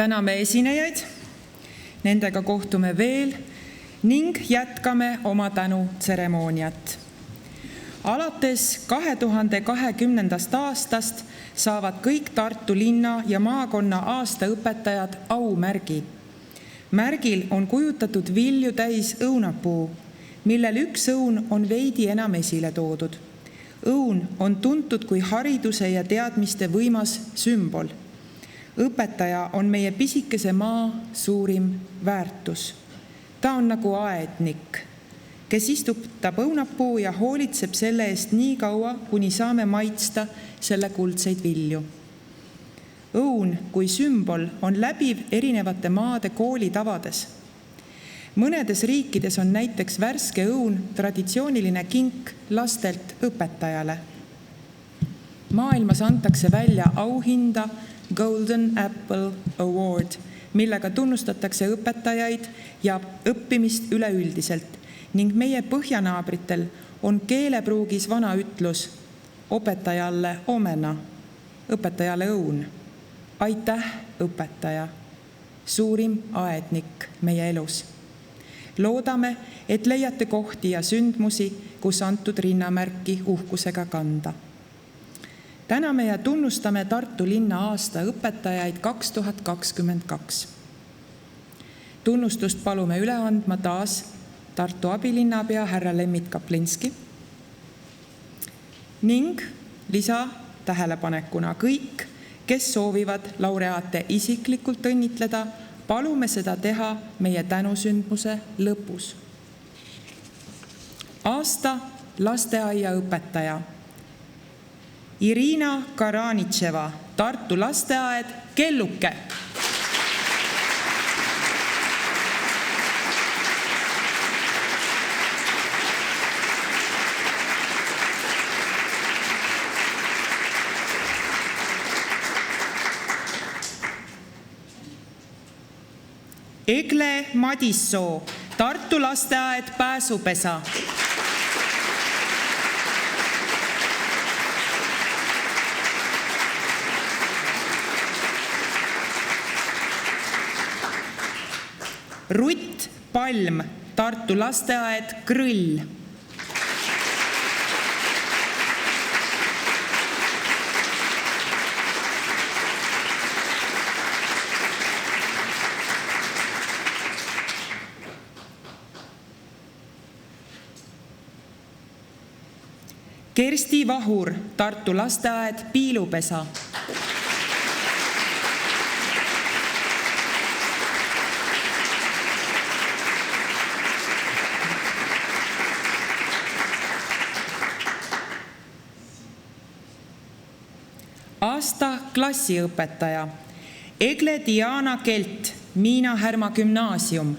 Täname esinejaid, nendega kohtume veel ning jätkame oma tänutseremooniat. Alates 2020. aastast saavad kõik Tartu linna ja maakonna aastaõpetajad aumärgi. Märgil on kujutatud vilju täis õunapuu, millel üks õun on veidi enam esile toodud. Õun on tuntud kui hariduse ja teadmiste võimas sümbol. Õpetaja on meie pisikese maa suurim väärtus. Ta on nagu aednik, kes istutab õunapuu ja hoolitseb selle eest nii kaua, kuni saame maitsta selle kuldseid vilju. Õun kui sümbol on läbiv erinevate maade koolitavades. Mõnedes riikides on näiteks värske õun traditsiooniline kink lastelt õpetajale. Maailmas antakse välja auhinda Golden Apple Award, millega tunnustatakse õpetajaid ja õppimist üleüldiselt ning meie põhjanaabritel on keelepruugis vana ütlus õpetajale omena, õpetajale õun. Aitäh, õpetaja! suurim aednik meie elus. Loodame, et leiate kohti ja sündmusi, kus antud rinnamärki uhkusega kanda. Täname ja tunnustame Tartu linna aasta õpetajaid 2022. Tunnustust palume üle andma taas Tartu abilinnapea härra Lemmit Kaplinski ning lisatähelepanekuna kõik, kes soovivad laureaate isiklikult õnnitleda, palume seda teha meie tänusündmuse lõpus. Aasta lasteaiaõpetaja Irina Karanitševa, Tartu lasteaed Kelluke. Egle Madissoo, Tartu lasteaed Pääsupesa. Rutt Palm, Tartu lasteaed Krõll. Kersti Vahur, Tartu lasteaed Piilupesa. Aasta klassiõpetaja Egle Diana Kelt, Miina Härma gümnaasium.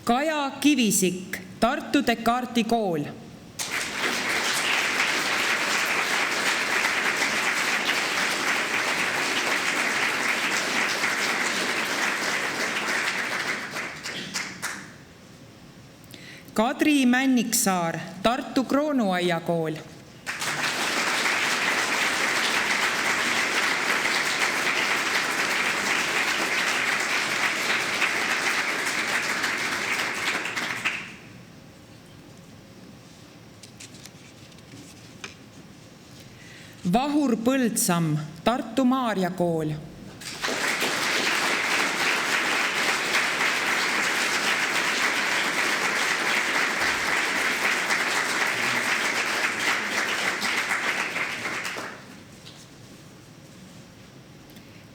Kaja Kivisik, Tartu Descartesi kool. Kadri Männiksaar, Tartu Kroonuaia kool. Vahur Põldsam, Tartu Maarja kool.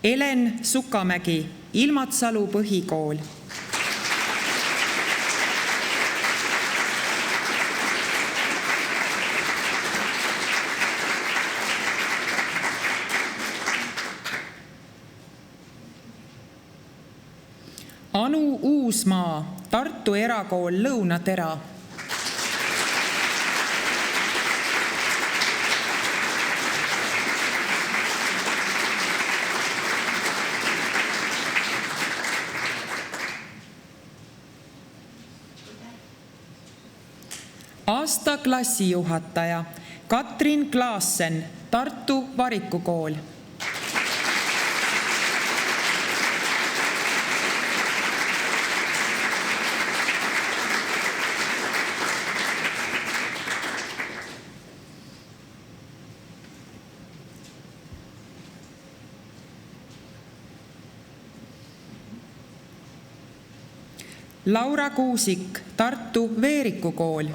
Elen Sukamägi, Ilmatsalu põhikool. Anu Uusmaa, Tartu erakool Lõunatera. Aasta klassijuhataja Katrin Klaassen, Tartu Varikukool. Laura Kuusik, Tartu Veeriku kool.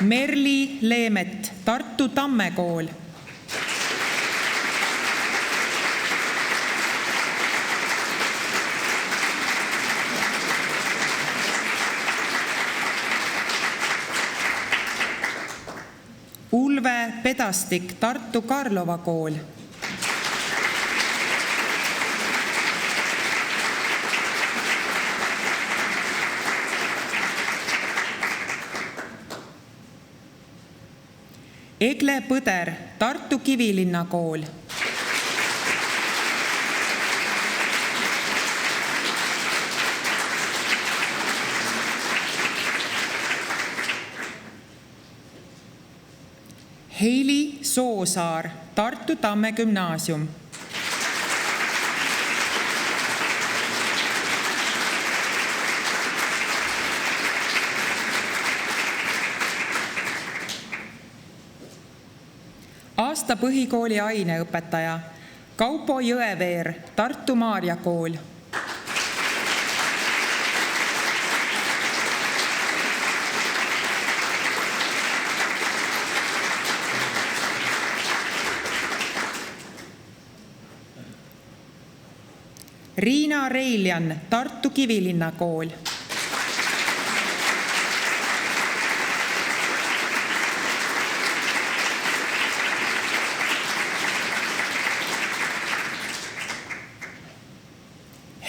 Merli Leemet, Tartu Tamme kool. Ulve Pedastik, Tartu Karlova kool. Egle Põder, Tartu Kivilinna kool. Heili Soosaar, Tartu Tamme gümnaasium. Aasta põhikooli aineõpetaja Kaupo Jõeveer, Tartu Maarja kool. Riina Reiljan, Tartu Kivilinna kool.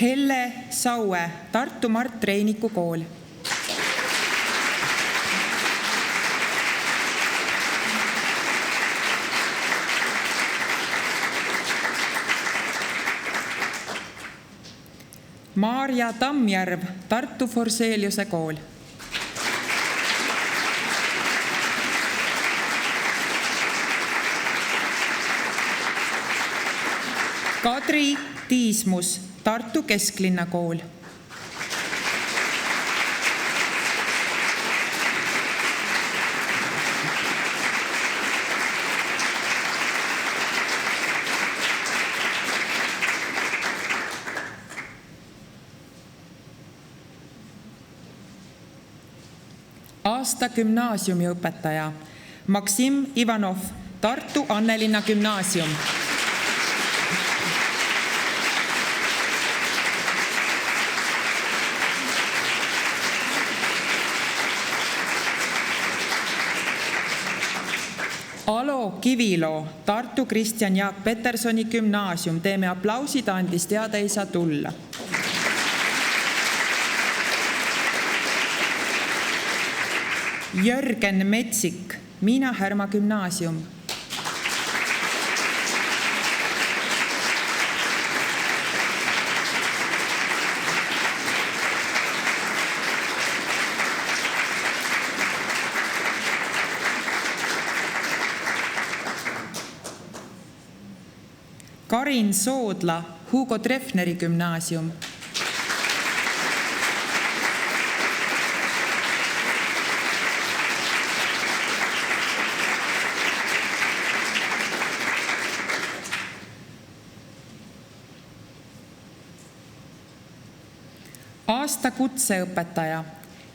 Helle Saue, Tartu Mart Reiniku kool. Maarja Tammjärv, Tartu Forseliuse kool. Kadri Tiismus, Tartu Kesklinna kool. Aasta gümnaasiumiõpetaja Maksim Ivanov, Tartu Annelinna gümnaasium. Alo Kiviloo, Tartu Kristjan Jaak Petersoni gümnaasium. Teeme aplausi, ta andis teada, ei saa tulla. Jörgen Metsik, Miina Härma gümnaasium. Karin Soodla, Hugo Treffneri gümnaasium. Aasta kutseõpetaja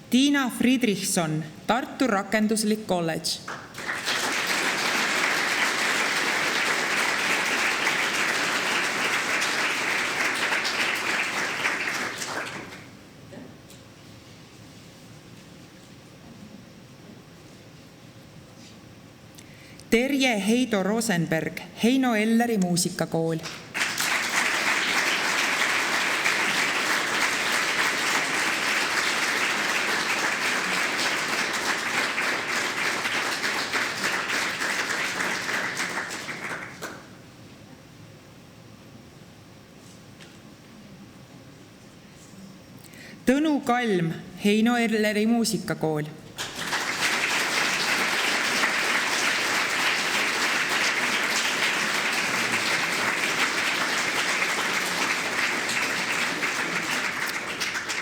Tiina Friedrichson, Tartu Rakenduslik kolledž. Terje Heido Rosenberg, Heino Elleri muusikakool. Tõnu Kalm, Heino Elleri muusikakool.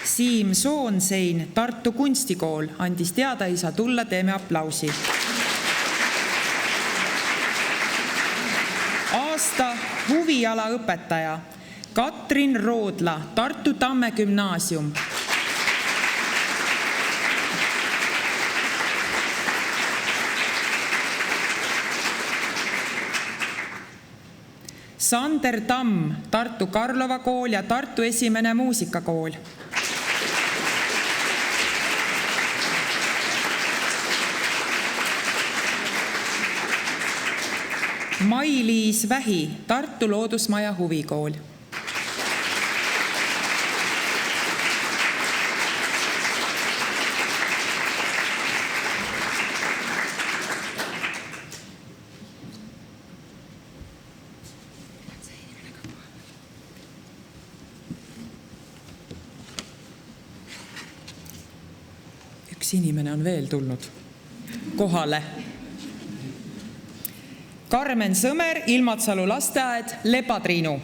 Siim Soonsein, Tartu kunstikool, andis teada, ei saa tulla, teeme aplausi. Aasta huvialaõpetaja Katrin Roodla, Tartu Tamme gümnaasium. Sander Tamm, Tartu Karlova kool ja Tartu esimene muusikakool. Mai-Liis Vähi, Tartu Loodusmaja huvikool. Kas inimene on veel tulnud kohale? Karmen Sõmer, Ilmatsalu lasteaed, Lepatriinu.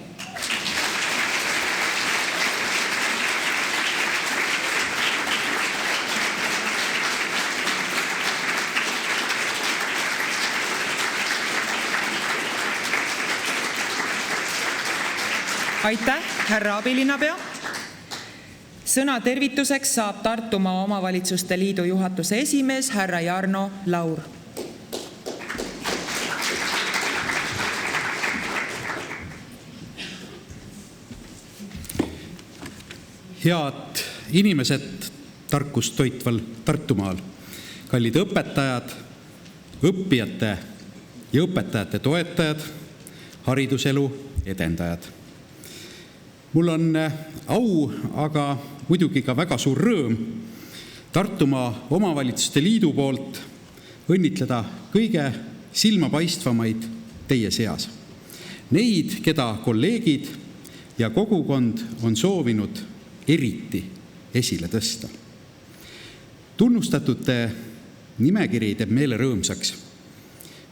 Aitäh, härra abilinnapea. Sõna tervituseks saab Tartumaa Omavalitsuste Liidu juhatuse esimees härra Jarno Laur. Head inimesed tarkust toitval Tartumaal, kallid õpetajad, õppijate ja õpetajate toetajad, hariduselu edendajad. Mul on au, aga muidugi ka väga suur rõõm Tartumaa Omavalitsuste Liidu poolt õnnitleda kõige silmapaistvamaid teie seas. Neid, keda kolleegid ja kogukond on soovinud eriti esile tõsta. Tunnustatute nimekiri teeb meele rõõmsaks.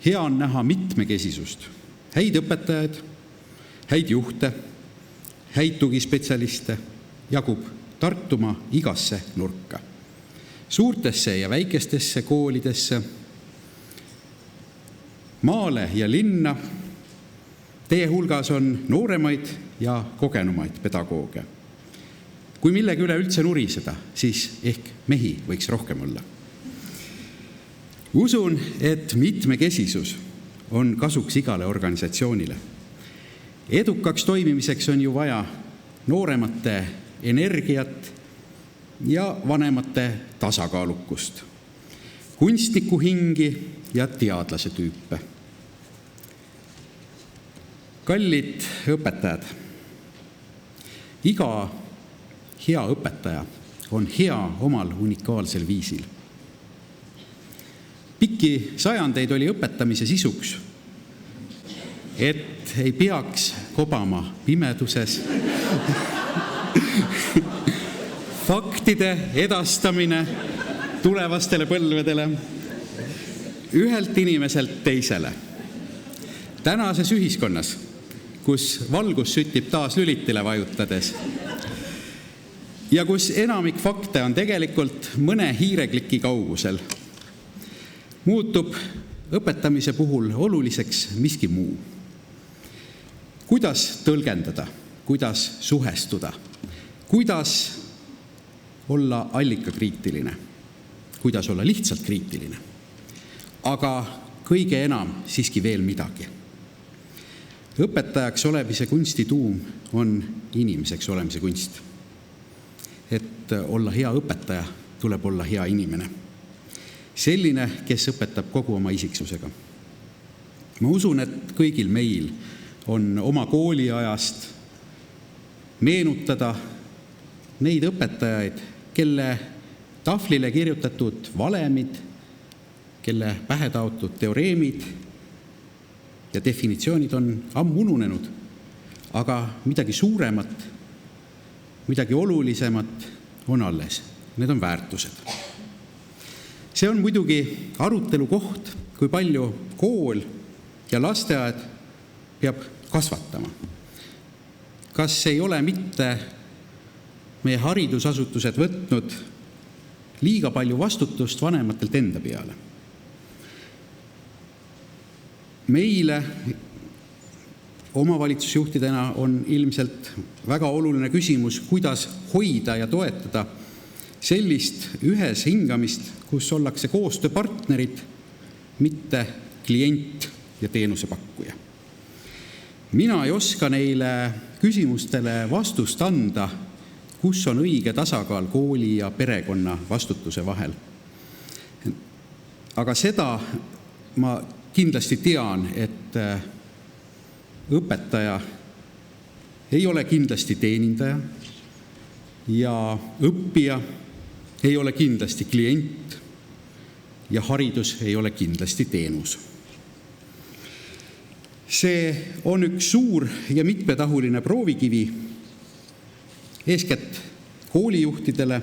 Hea on näha mitmekesisust, häid õpetajaid, häid juhte, häid tugispetsialiste jagub Tartumaa igasse nurka. Suurtesse ja väikestesse koolidesse, maale ja linna. Teie hulgas on nooremaid ja kogenumaid pedagooge. Kui millegi üle üldse nuriseda, siis ehk mehi võiks rohkem olla. Usun, et mitmekesisus on kasuks igale organisatsioonile. Edukaks toimimiseks on ju vaja nooremate energiat ja vanemate tasakaalukust, kunstniku hingi ja teadlase tüüpe. Kallid õpetajad, iga hea õpetaja on hea omal unikaalsel viisil. Pikki sajandeid oli õpetamise sisuks, et ei peaks kobama pimeduses. Faktide edastamine tulevastele põlvedele ühelt inimeselt teisele. Tänases ühiskonnas, kus valgus süttib taas lülitile vajutades ja kus enamik fakte on tegelikult mõne hiirekliki kaugusel, muutub õpetamise puhul oluliseks miski muu. Kuidas tõlgendada, kuidas suhestuda, kuidas olla allikakriitiline, kuidas olla lihtsalt kriitiline, aga kõige enam siiski veel midagi. Õpetajaks olemise kunsti tuum on inimeseks olemise kunst. Et olla hea õpetaja, tuleb olla hea inimene. Selline, kes õpetab kogu oma isiksusega. Ma usun, et kõigil meil on oma kooliajast meenutada neid õpetajaid, kelle tahvlile kirjutatud valemid, kelle pähe taotud teoreemid ja definitsioonid on ammu ununenud, aga midagi suuremat, midagi olulisemat on alles. Need on väärtused. See on muidugi arutelu koht, kui palju kool ja lasteaed peab kasvatama. Kas ei ole mitte meie haridusasutused võtnud liiga palju vastutust vanematelt enda peale? Meile omavalitsusjuhtidena on ilmselt väga oluline küsimus, kuidas hoida ja toetada sellist ühes hingamist, kus ollakse koostööpartnerid, mitte klient ja teenusepakkuja. Mina ei oska neile küsimustele vastust anda, kus on õige tasakaal kooli ja perekonna vastutuse vahel. Aga seda ma kindlasti tean, et õpetaja ei ole kindlasti teenindaja ja õppija ei ole kindlasti klient ja haridus ei ole kindlasti teenus. See on üks suur ja mitmetahuline proovikivi, eeskätt koolijuhtidele,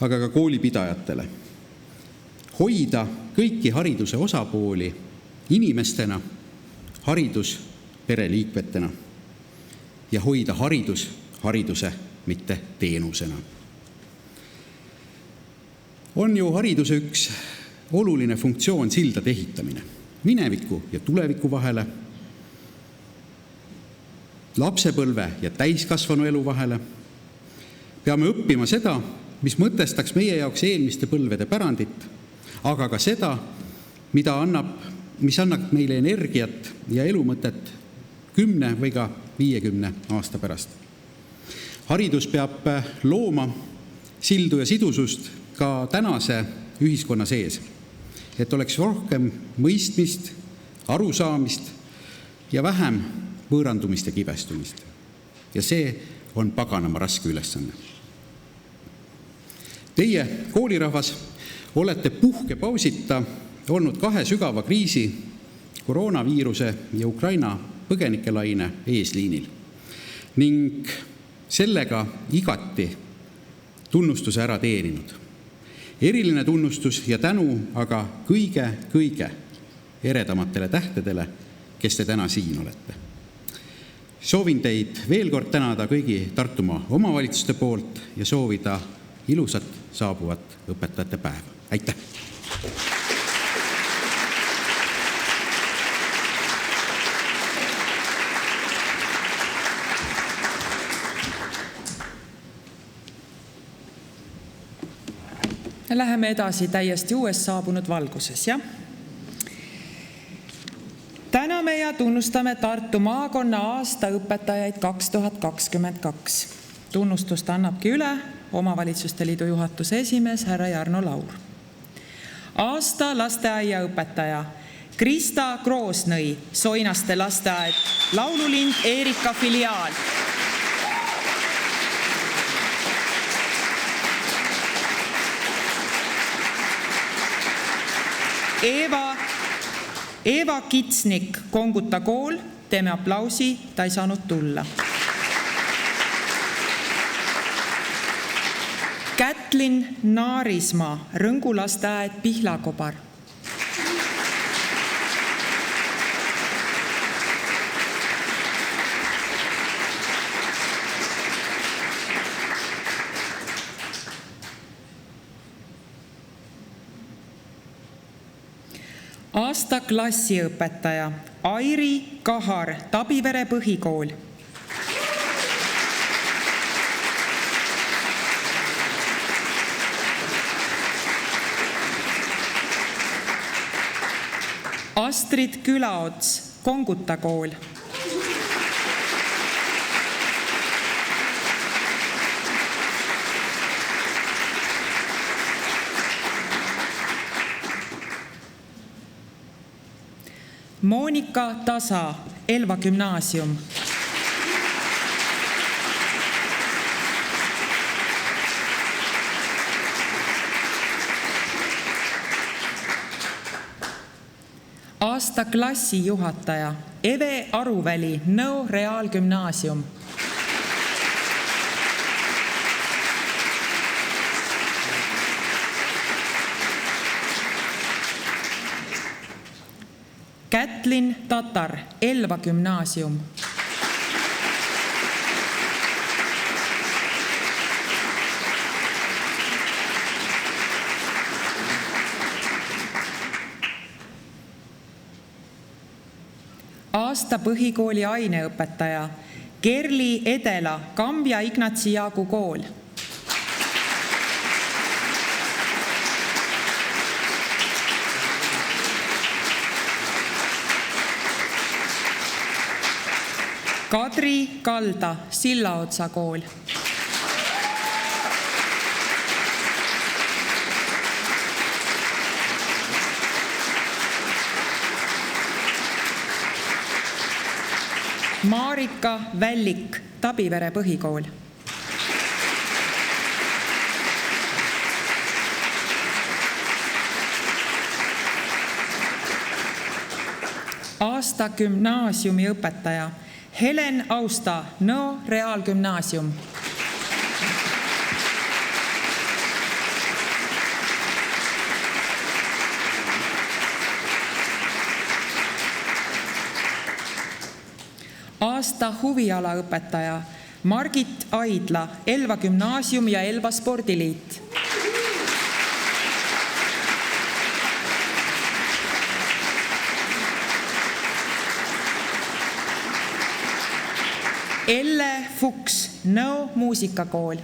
aga ka koolipidajatele. Hoida kõiki hariduse osapooli inimestena, pereliikmetena ja hoida hariduse, mitte teenusena. On ju hariduse üks oluline funktsioon sildade ehitamine mineviku ja tuleviku vahele, lapsepõlve ja täiskasvanu elu vahele. Peame õppima seda, mis mõtestaks meie jaoks eelmiste põlvede pärandit, aga ka seda, mis annab meile energiat ja elumõtet 10 või ka 50 aasta pärast. Haridus peab looma sildu ja sidusust ka tänase ühiskonna sees, et oleks rohkem mõistmist, arusaamist ja vähem võõrandumist ja kibestumist. Ja see on paganama raske ülesanne. Teie, koolirahvas, olete puhkepausita olnud 2 sügava kriisi, koroonaviiruse ja Ukraina põgenikelaine eesliinil ning sellega igati tunnustuse ära teeninud. Eriline tunnustus ja tänu aga kõige eredamatele tähtedele, kes te täna siin olete. Soovin teid veel kord tänada kõigi Tartumaa omavalitsuste poolt ja soovida ilusat saabuvat õpetajate päeva. Aitäh! Läheme edasi täiesti uues saabunud valguses, jah? Täname ja tunnustame Tartu maakonna aasta õpetajaid 2022. Tunnustust annabki üle Omavalitsuste Liidu juhatuse esimees härra Jarno Laur. Aasta lasteaiaõpetaja Krista Kroosnõi, Soinaste lasteaed, Laululind Eerika filiaal. Eva Kitsnik, Konguta kool, teeme aplausi, ta ei saanud tulla. Kätlin Naarismaa, Rõngu lasteaed, Pihlakobar. Aasta klassiõpetaja Airi Kahar, Tabivere põhikool. Astrid Külaots, Konguta kool. Monika Tasa, Elva gümnaasium. Aasta klassijuhataja Eve Aruväli, Nõo Reaalgümnaasium. Kätlin Tatar, Elva gümnaasium. Aasta põhikooli aineõpetaja Kerli Edela, Kambja Ignatsi Jaagu kool. Kadri Kalda, Sillaotsa kool. Marika Vällik, Tabivere põhikool. Aasta gümnaasiumi õpetaja Helen Austa, Nõo Reaalgümnaasium. aasta huvialaõpetaja Margit Aidla, Elva Gümnaasium ja Elva Spordiliit. Elle Fuchs, Nõo muusikakool.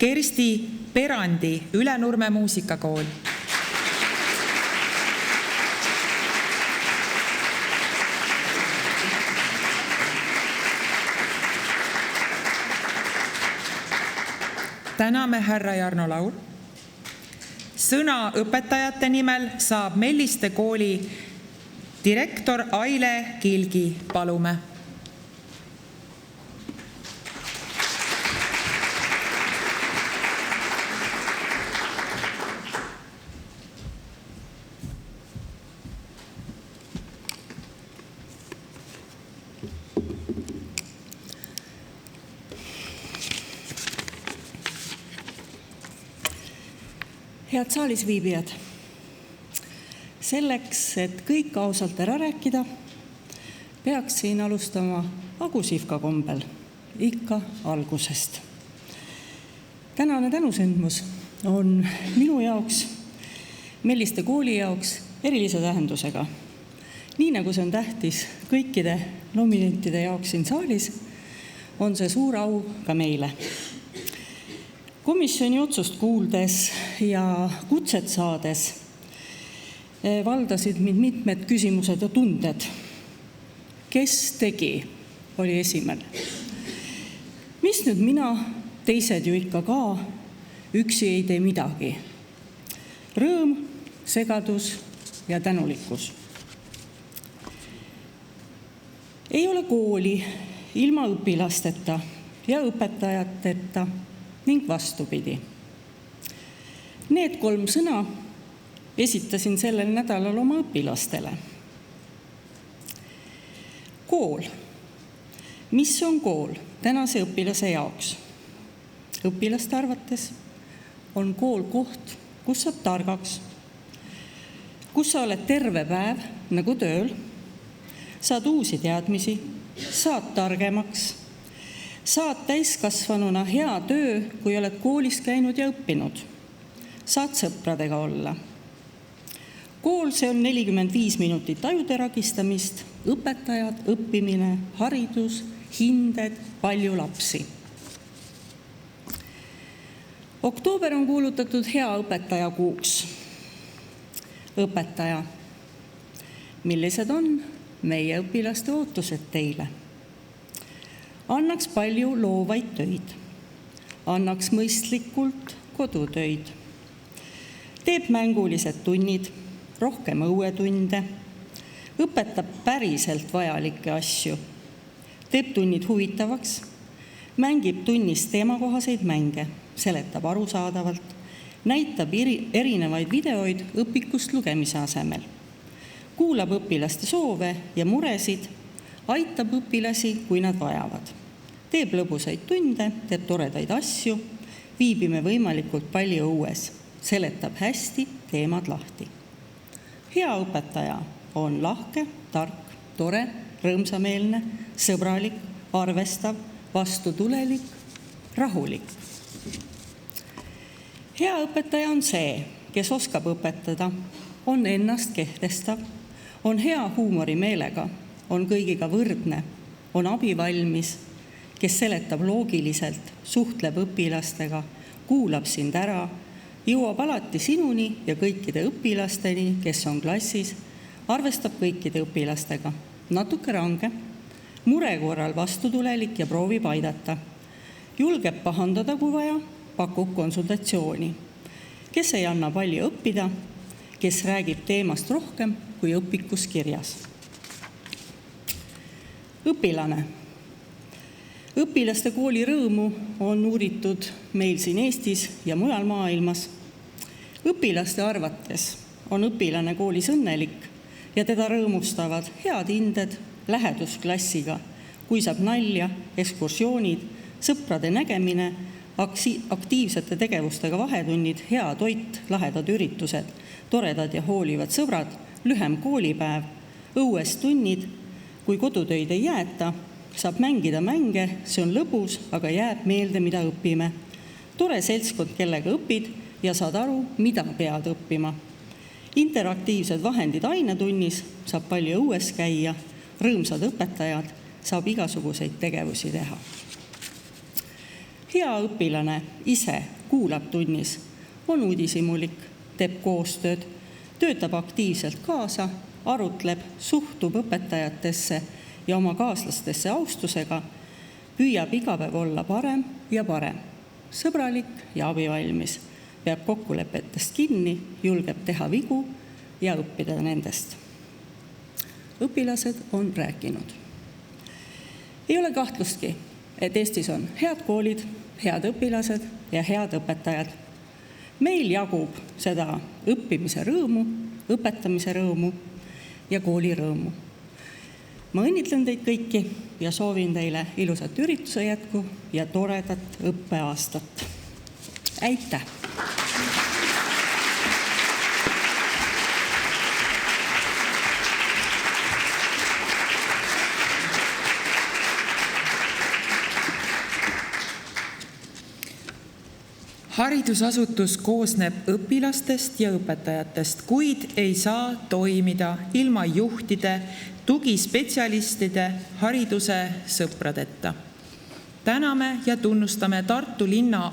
Kersti Perandi, Ülenurme muusikakool. Täname härra Jarno Laul. Sõna õpetajate nimel saab Melliste kooli direktor Aile Kilgi. Palume. Head saalis viibijad, selleks, et kõik ausalt ära rääkida, peaks siin alustama Agusivka kombel, ikka algusest. Tänane tänusündmus on minu jaoks, Melliste kooli jaoks erilise tähendusega. Nii nagu see on tähtis kõikide nominentide jaoks siin saalis, on see suur au ka meile. Komisjoni otsust kuuldes ja kutset saades valdasid mind mitmed küsimused ja tunded. Kes tegi, oli esimene. Mis nüüd mina, teised ju ikka ka, üksi ei tee midagi. Rõõm, segadus ja tänulikkus. Ei ole kooli ilma õpilasteta ja õpetajateta ning vastupidi. Need 3 sõna esitasin sellel nädalal oma õpilastele. Kool. Mis on kool tänase õpilase jaoks? Õpilaste arvates on kool koht, kus saab targaks, kus sa oled terve päev nagu tööl, saad uusi teadmisi, saad targemaks, saad täiskasvanuna hea töö, kui oled koolis käinud ja õppinud. Saad sõpradega olla. Kool, see on 45 minutit ajude ragistamist, õpetajad, õppimine, haridus, hinded, palju lapsi. Oktoober on kuulutatud hea õpetaja kuuks. Õpetaja. Millised on meie õpilaste ootused teile? Annaks palju loovaid töid, annaks mõistlikult kodutöid, teeb mängulised tunnid, rohkem õuetunde, õpetab päriselt vajalikke asju, teeb tunnid huvitavaks, mängib tunnis teemakohaseid mänge, seletab arusaadavalt, näitab erinevaid videoid õpikust lugemise asemel, kuulab õpilaste soove ja muresid, aitab õpilasi, kui nad vajavad. Teeb lõbusaid tunde, teeb toredaid asju, viibime võimalikult palju õues, seletab hästi teemad lahti. Hea õpetaja on lahke, tark, tore, rõõmsameelne, sõbralik, arvestav, vastutulelik, rahulik. Hea õpetaja on see, kes oskab õpetada, on ennast kehtestav, on hea huumorimeelega, on kõigiga võrdne, on abivalmis, kes seletab loogiliselt, suhtleb õpilastega, kuulab sind ära, jõuab alati sinuni ja kõikide õpilasteni, kes on klassis, arvestab kõikide õpilastega, natuke range, mure korral vastutulelik ja proovib aidata, julgeb pahandada, kui vaja, pakub konsultatsiooni, kes ei anna palju õppida, kes räägib teemast rohkem kui õpikus kirjas. Õpilane. Õpilaste kooli rõõmu on uuritud meil siin Eestis ja mujal maailmas. Õpilaste arvates on õpilane koolis õnnelik ja teda rõõmustavad head hinded, lähedus klassiga, kui saab nalja, ekskursioonid, sõprade nägemine, aktiivsete tegevustega vahetunnid, hea toit, lahedad üritused, toredad ja hoolivad sõbrad, lühem koolipäev, õues tunnid, kui kodutöid ei jäeta, saab mängida mänge, see on lõbus, aga jääb meelde, mida õpime. Tore seltskond, kellega õpid ja saad aru, mida pead õppima. Interaktiivsed vahendid ainetunnis, saab palju õues käia, rõõmsad õpetajad, saab igasuguseid tegevusi teha. Hea õpilane ise kuulab tunnis, on uudishimulik, teeb koostööd, töötab aktiivselt kaasa, arutleb, suhtub õpetajatesse ja oma kaaslastesse austusega, püüab iga päev olla parem ja parem, sõbralik ja abivalmis, peab kokkulepetest kinni, julgeb teha vigu ja õppida nendest. Õpilased on rääkinud. Ei ole kahtlustki, et Eestis on head koolid, head õpilased ja head õpetajad. Meil jagub seda õppimise rõõmu, õpetamise rõõmu ja kooli rõõmu. Ma õnnitlen teid kõiki ja soovin teile ilusat ürituse jätku ja toredat õppeaastat. Aitäh! Haridusasutus koosneb õpilastest ja õpetajatest, kuid ei saa toimida ilma juhtide, tugispetsialistide, hariduse sõpradeta. Täname ja tunnustame Tartu linna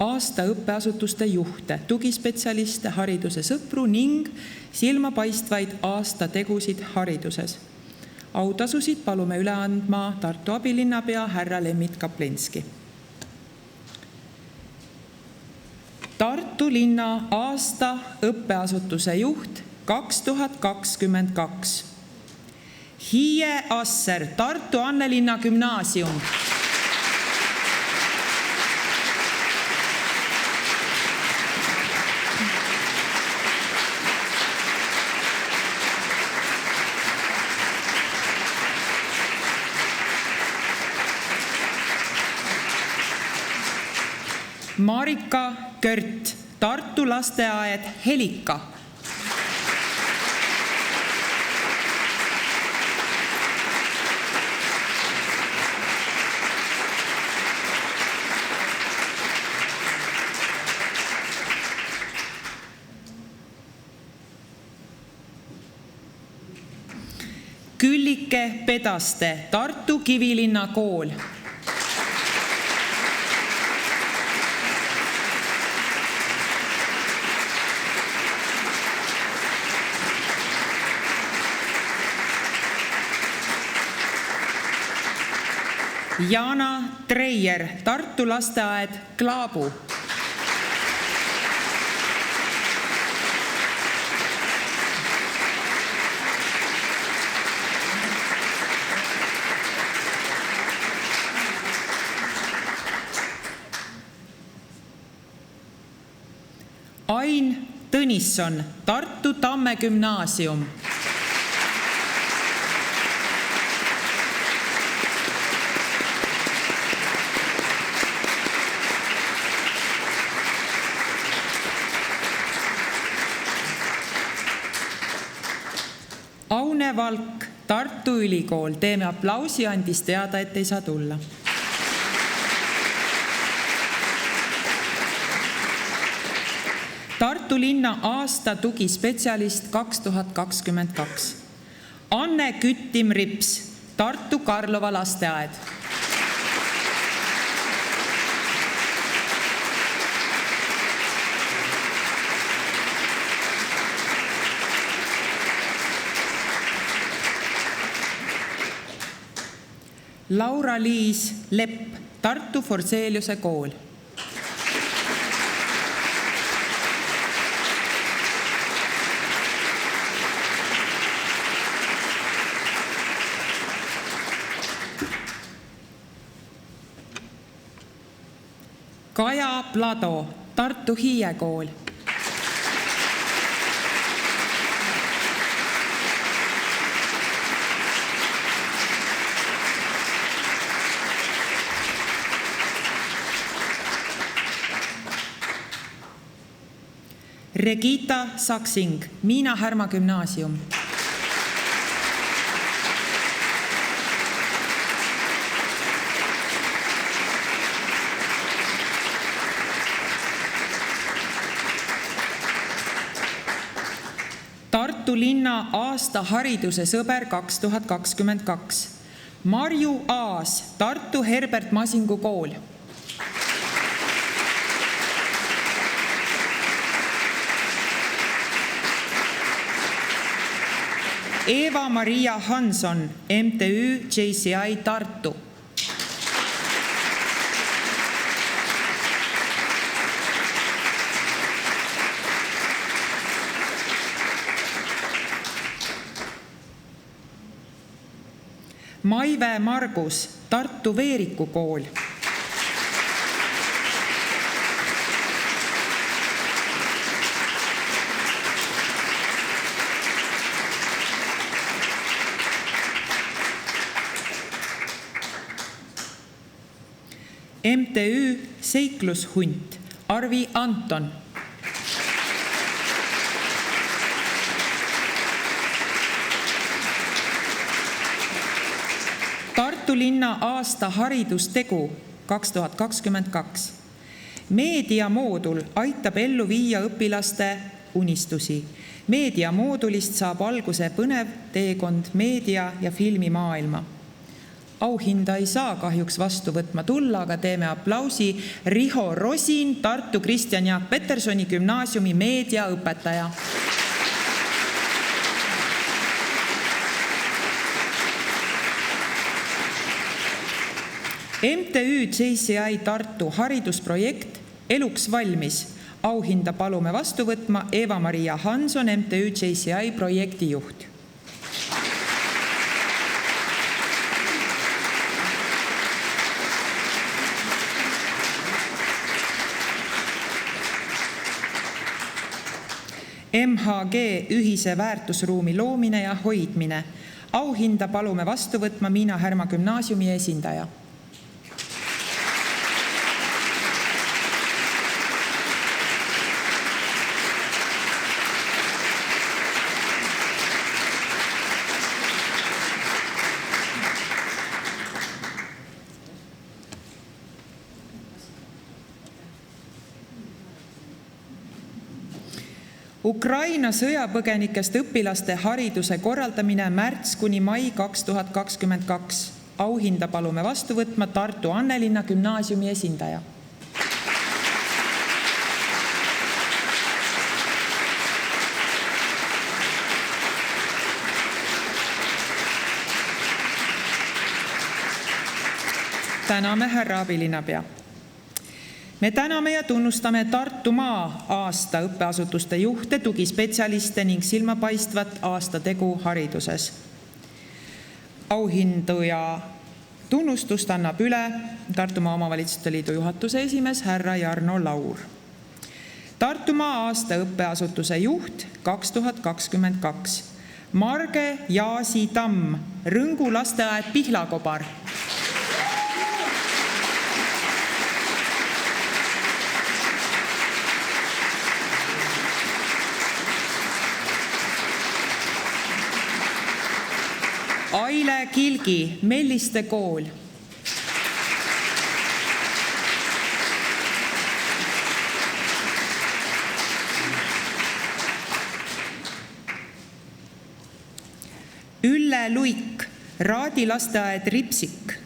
aasta õppeasutuste juhte, tugispetsialiste, hariduse sõpru ning silmapaistvaid aasta tegusid hariduses. Autasusid palume üle andma Tartu abilinnapea härra Lemmit Kaplinski. Tartu linna aasta õppeasutuse juht 2022. Hiie Asser, Tartu Annelinna gümnaasium. Marika Kört, Tartu lasteaed Helika. Küllike Pedaste, Tartu Kivilinna kool. Jana Treier, Tartu lasteaed Klaabu. Ain Tõnisson, Tartu Tamme gümnaasium. Aune Valk, Tartu Ülikool, teeme aplausi, andis teada, et ei saa tulla. Tartu linna aasta tugispetsialist 2022. Anne Küttim-Rips, Tartu Karlova lasteaed. Laura-Liis Lepp, Tartu Forseliuse kool. Kaja Plado, Tartu Hiie kool. Regita Saksing, Miina Härma Gümnaasium. Tartu linna aasta hariduse sõber 2022. Marju Aas, Tartu Herbert Masingu kool. Eva-Maria Hanson, MTÜ JCI Tartu. Maive Margus, Tartu Veeriku kool. MTÜ Seiklushunt, Arvi Anton. Tartu linna aasta haridustegu 2022. Meediamoodul aitab ellu viia õpilaste unistusi. Meediamoodulist saab alguse põnev teekond meedia- ja filmimaailma. Auhinda ei saa kahjuks vastu võtma tulla, aga teeme aplausi Riho Rosin, Tartu Kristjan Jaak Petersoni gümnaasiumi meediaõpetaja. MTÜ JCI Tartu haridusprojekt Eluks valmis. Auhinda palume vastu võtma Eva-Maria Hanson, MTÜ JCI projektijuht. MHG ühise väärtusruumi loomine ja hoidmine. Auhinda palume vastu võtma Miina Härma Gümnaasiumi esindaja. Ukraina sõjapõgenikest õpilaste hariduse korraldamine märts kuni mai 2022. Auhinda palume vastu võtma Tartu Annelinna Gümnaasiumi esindaja. Täname härra abilinnapea. Me täname ja tunnustame Tartumaa aasta õppeasutuste juhte, tugispetsialiste ning silmapaistvat aastategu hariduses. Auhindu ja tunnustust annab üle Tartumaa Omavalitsuste Liidu juhatuse esimees härra Jarno Laur. Tartumaa aasta õppeasutuse juht 2022. Marge Jaasi Tamm, Rõngu lasteaed Pihlakobar. Aile Kilgi, Melliste kool. Ülle Luik, Raadi lasteaed Ripsik.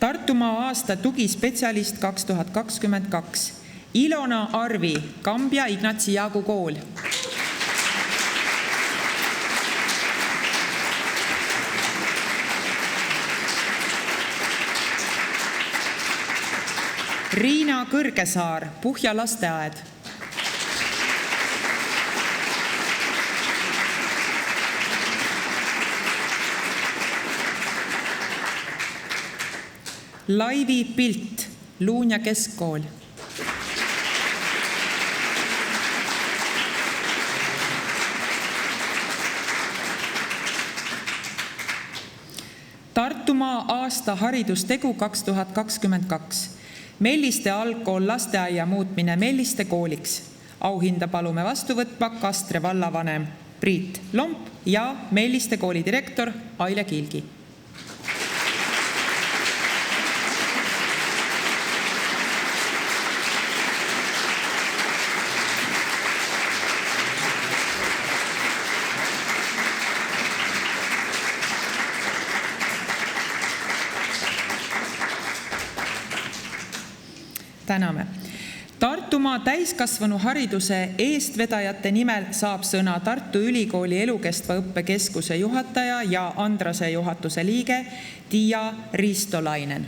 Tartumaa aasta tugispetsialist 2022. Ilona Arvi, Kambja Ignatsi Jaagu kool. Riina Kõrgesaar, Puhja lasteaed. Laivi Pilt, Luunja keskkool. Tartumaa aasta haridustegu 2022. Melliste algkool lasteaia muutmine Melliste kooliks. Auhinda palume vastu võtma Kastre vallavanem Priit Lomp ja Melliste kooli direktor Aile Kilgi. Täname. Tartumaa täiskasvanu hariduse eestvedajate nimel saab sõna Tartu Ülikooli elukestva õppekeskuse juhataja ja Andrase juhatuse liige Tiia Riistolainen.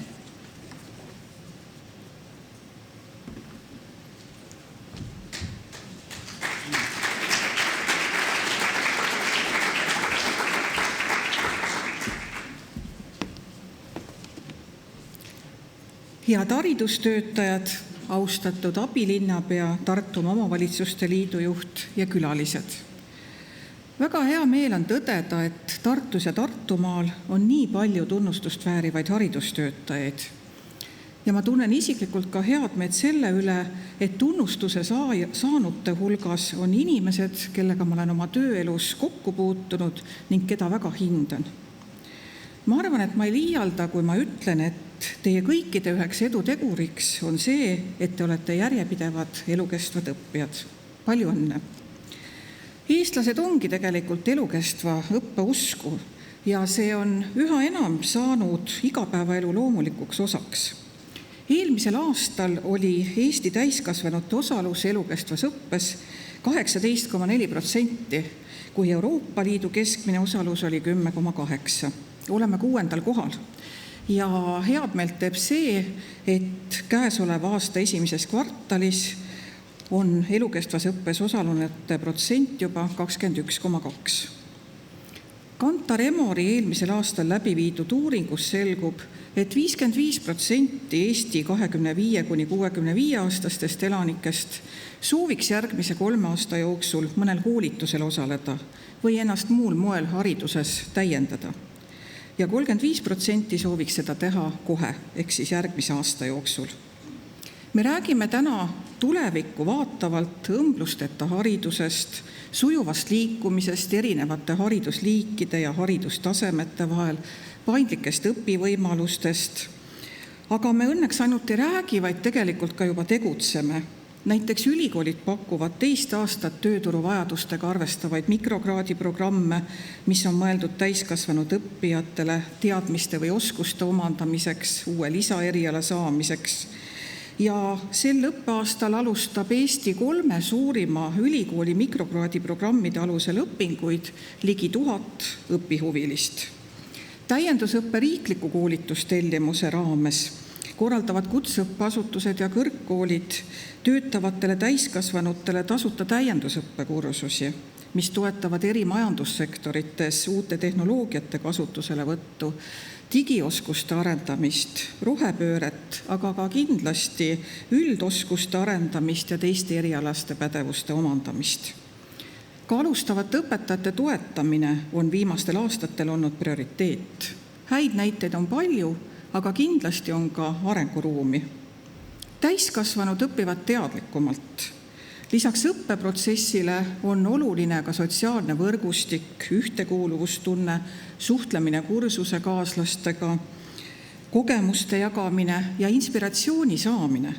Head haridustöötajad, austatud abilinnapea, Tartumaa Omavalitsuste Liidu juht ja külalised. Väga hea meel on tõdeda, et Tartus ja Tartumaal on nii palju tunnustust väärivaid haridustöötajaid. Ja ma tunnen isiklikult ka head meelt selle üle, et tunnustuse saanute hulgas on inimesed, kellega ma olen oma tööelus kokku puutunud ning keda väga hindan. Ma arvan, et ma ei liialda, kui ma ütlen, et teie kõikide üheks eduteguriks on see, et te olete järjepidevad elukestvad õppijad. Palju õnne! Eestlased ongi tegelikult elukestva õppe usku ja see on üha enam saanud igapäevaelu loomulikuks osaks. Eelmisel aastal oli Eesti täiskasvanute osalus elukestvas õppes 18,4%, kui Euroopa Liidu keskmine osalus oli 10,8%. Oleme 6. kohal. Ja head meelt teeb see, et käesoleva aasta esimeses kvartalis on elukestvas õppes osalunute protsent juba 21,2. Kantar Emori eelmisel aastal läbi viidud uuringus selgub, et 55% Eesti 25–65-aastastest elanikest sooviks järgmise 3 aasta jooksul mõnel koolitusel osaleda või ennast muul moel hariduses täiendada. Ja 35% sooviks seda teha kohe, ehk siis järgmise aasta jooksul. Me räägime täna tulevikku vaatavalt õmblusteta haridusest, sujuvast liikumisest erinevate haridusliikide ja haridustasemete vahel, paindlikest õpivõimalustest, aga me õnneks ainult ei räägi, vaid tegelikult ka juba tegutseme. Näiteks ülikoolid pakuvad 2 aastat tööturu vajadustega arvestavaid mikrokraadiprogramme, mis on mõeldud täiskasvanud õppijatele teadmiste või oskuste omandamiseks, uue lisaeriala saamiseks. Ja sel õppeaastal alustab Eesti 3 suurima ülikooli mikrokraadiprogrammide alusel õpinguid ligi 1000 õpihuvilist. Täiendusõppe riikliku koolitustellimuse raames korraldavad kutseõppeasutused ja kõrgkoolid töötavatele täiskasvanutele tasuta täiendusõppekursusi, mis toetavad eri majandussektorites uute tehnoloogiate kasutuselevõttu, digioskuste arendamist, rohepööret, aga ka kindlasti üldoskuste arendamist ja teiste erialaste pädevuste omandamist. Ka alustavate õpetajate toetamine on viimastel aastatel olnud prioriteet. Häid näiteid on palju, aga kindlasti on ka arenguruumi. Täiskasvanud õpivad teadlikumalt. Lisaks õppeprotsessile on oluline ka sotsiaalne võrgustik, ühtekuuluvustunne, suhtlemine kursuse kaaslastega, kogemuste jagamine ja inspiratsiooni saamine.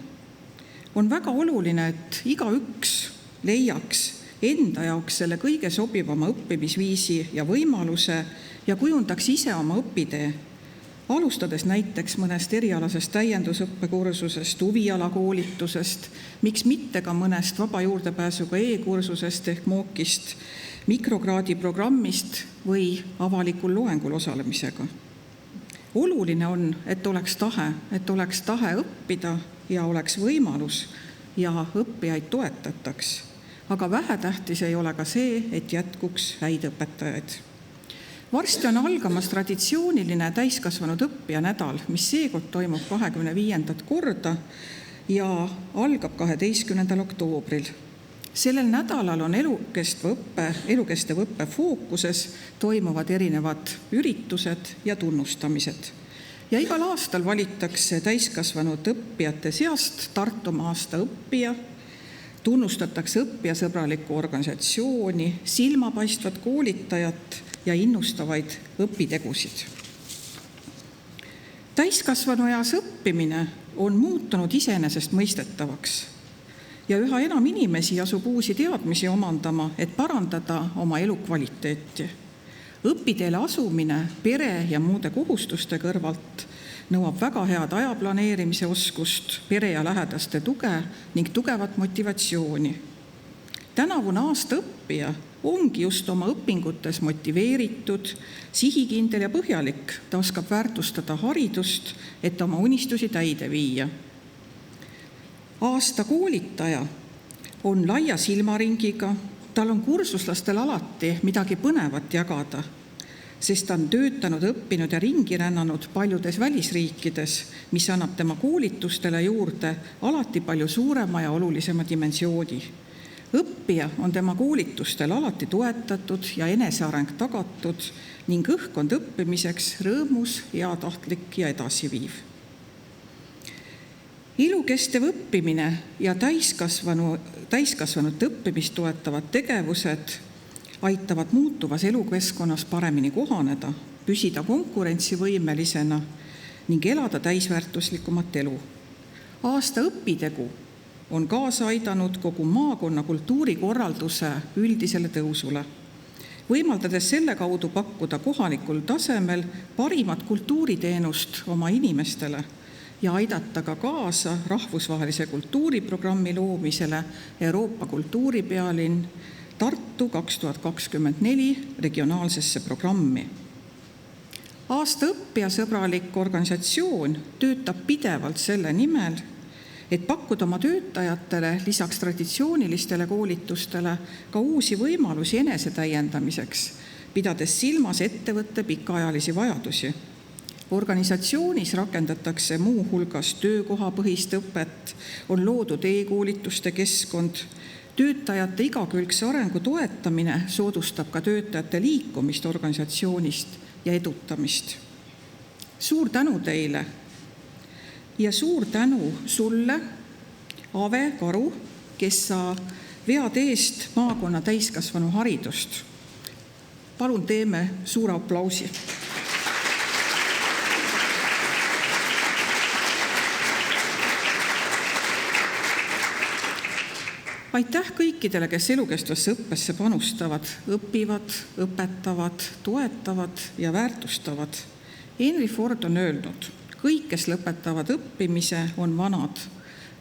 On väga oluline, et igaüks leiaks enda jaoks selle kõige sobivama õppimisviisi ja võimaluse ja kujundaks ise oma õpitee, alustades näiteks mõnest erialasest täiendusõppekursusest, huvialakoolitusest, miks mitte ka mõnest vaba juurdepääsuga e-kursusest ehk mookist, mikrokraadiprogrammist või avalikul loengul osalemisega. Oluline on, et oleks tahe õppida ja oleks võimalus ja õppijaid toetataks. Aga vähetähtis ei ole ka see, et jätkuks häid õpetajaid. Varsti on algamas traditsiooniline täiskasvanud õppija nädal, mis seekord toimub 25. korda ja algab 12. oktoobril. Sellel nädalal on elukestev õppe fookuses toimuvad erinevad üritused ja tunnustamised. Ja igal aastal valitakse täiskasvanud õppijate seast Tartumaa aasta õppija, tunnustatakse õppijasõbralikku organisatsiooni, silmapaistvat koolitajat ja innustavaid õpitegusid. Täiskasvanueas õppimine on muutunud iseenesestmõistetavaks ja üha enam inimesi asub uusi teadmisi omandama, et parandada oma elukvaliteeti. Õpiteele asumine pere ja muude kohustuste kõrvalt nõuab väga head ajaplaneerimise oskust, pere ja lähedaste tuge ning tugevat motivatsiooni. Tänavune aasta õppija ongi just oma õpingutes motiveeritud, sihikindel ja põhjalik. Ta oskab väärtustada haridust, et oma unistusi täide viia. Aasta koolitaja on laia silmaringiga, tal on kursuslastel alati midagi põnevat jagada, sest ta on töötanud, õppinud ja ringi rännanud paljudes välisriikides, mis annab tema koolitustele juurde alati palju suurema ja olulisema dimensiooni. Õppija on tema koolitustel alati toetatud ja eneseareng tagatud ning õhkkond õppimiseks rõõmus, heatahtlik ja edasiviiv. Elukestev õppimine ja täiskasvanute õppimist toetavad tegevused aitavad muutuvas elukeskkonnas paremini kohaneda, püsida konkurentsivõimelisena ning elada täisväärtuslikumat elu. Aasta õpitegu on kaasa aidanud kogu maakonna kultuurikorralduse üldisele tõusule, võimaldades selle kaudu pakkuda kohalikul tasemel parimat kultuuriteenust oma inimestele ja aidata ka kaasa rahvusvahelise kultuuriprogrammi loomisele Euroopa kultuuripealinn Tartu 2024 regionaalsesse programmi. Aasta õppijasõbralik organisatsioon töötab pidevalt selle nimel, et pakkuda oma töötajatele lisaks traditsioonilistele koolitustele ka uusi võimalusi enesetäiendamiseks, pidades silmas ettevõtte pikaajalisi vajadusi. Organisatsioonis rakendatakse muu hulgas töökohapõhist õpet, on loodud e-koolituste keskkond, töötajate igakülgse arengu toetamine soodustab ka töötajate liikumist organisatsioonist ja edutamist. Suur tänu teile ja suur tänu sulle, Ave Karu, kes sa vead eest maakonna täiskasvanu haridust. Palun teeme suure aplausi. Aitäh kõikidele, kes elukestvasse õppesse panustavad, õpivad, õpetavad, toetavad ja väärtustavad. Henry Ford on öelnud, kõik, kes lõpetavad õppimise, on vanad.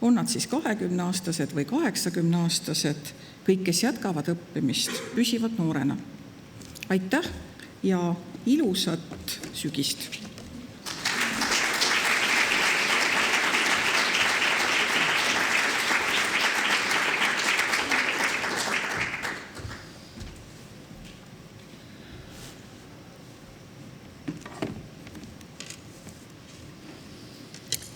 On nad siis 20-aastased või 80-aastased, kõik, kes jätkavad õppimist, püsivad noorena. Aitäh ja ilusat sügist!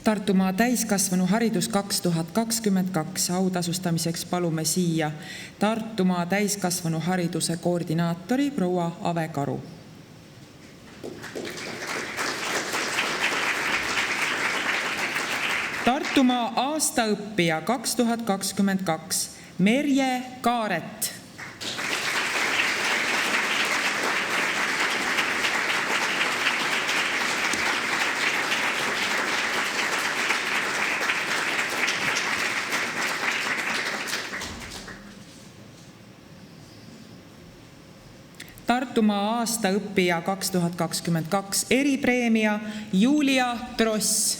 Tartumaa täiskasvanu haridus 2022 autasustamiseks palume siia Tartumaa täiskasvanu hariduse koordinaatori proua Ave Karu. Tartumaa aastaõppija 2022 Merje Kaaret. Tartumaa aastaõppija 2022 eripreemia Julia Tross.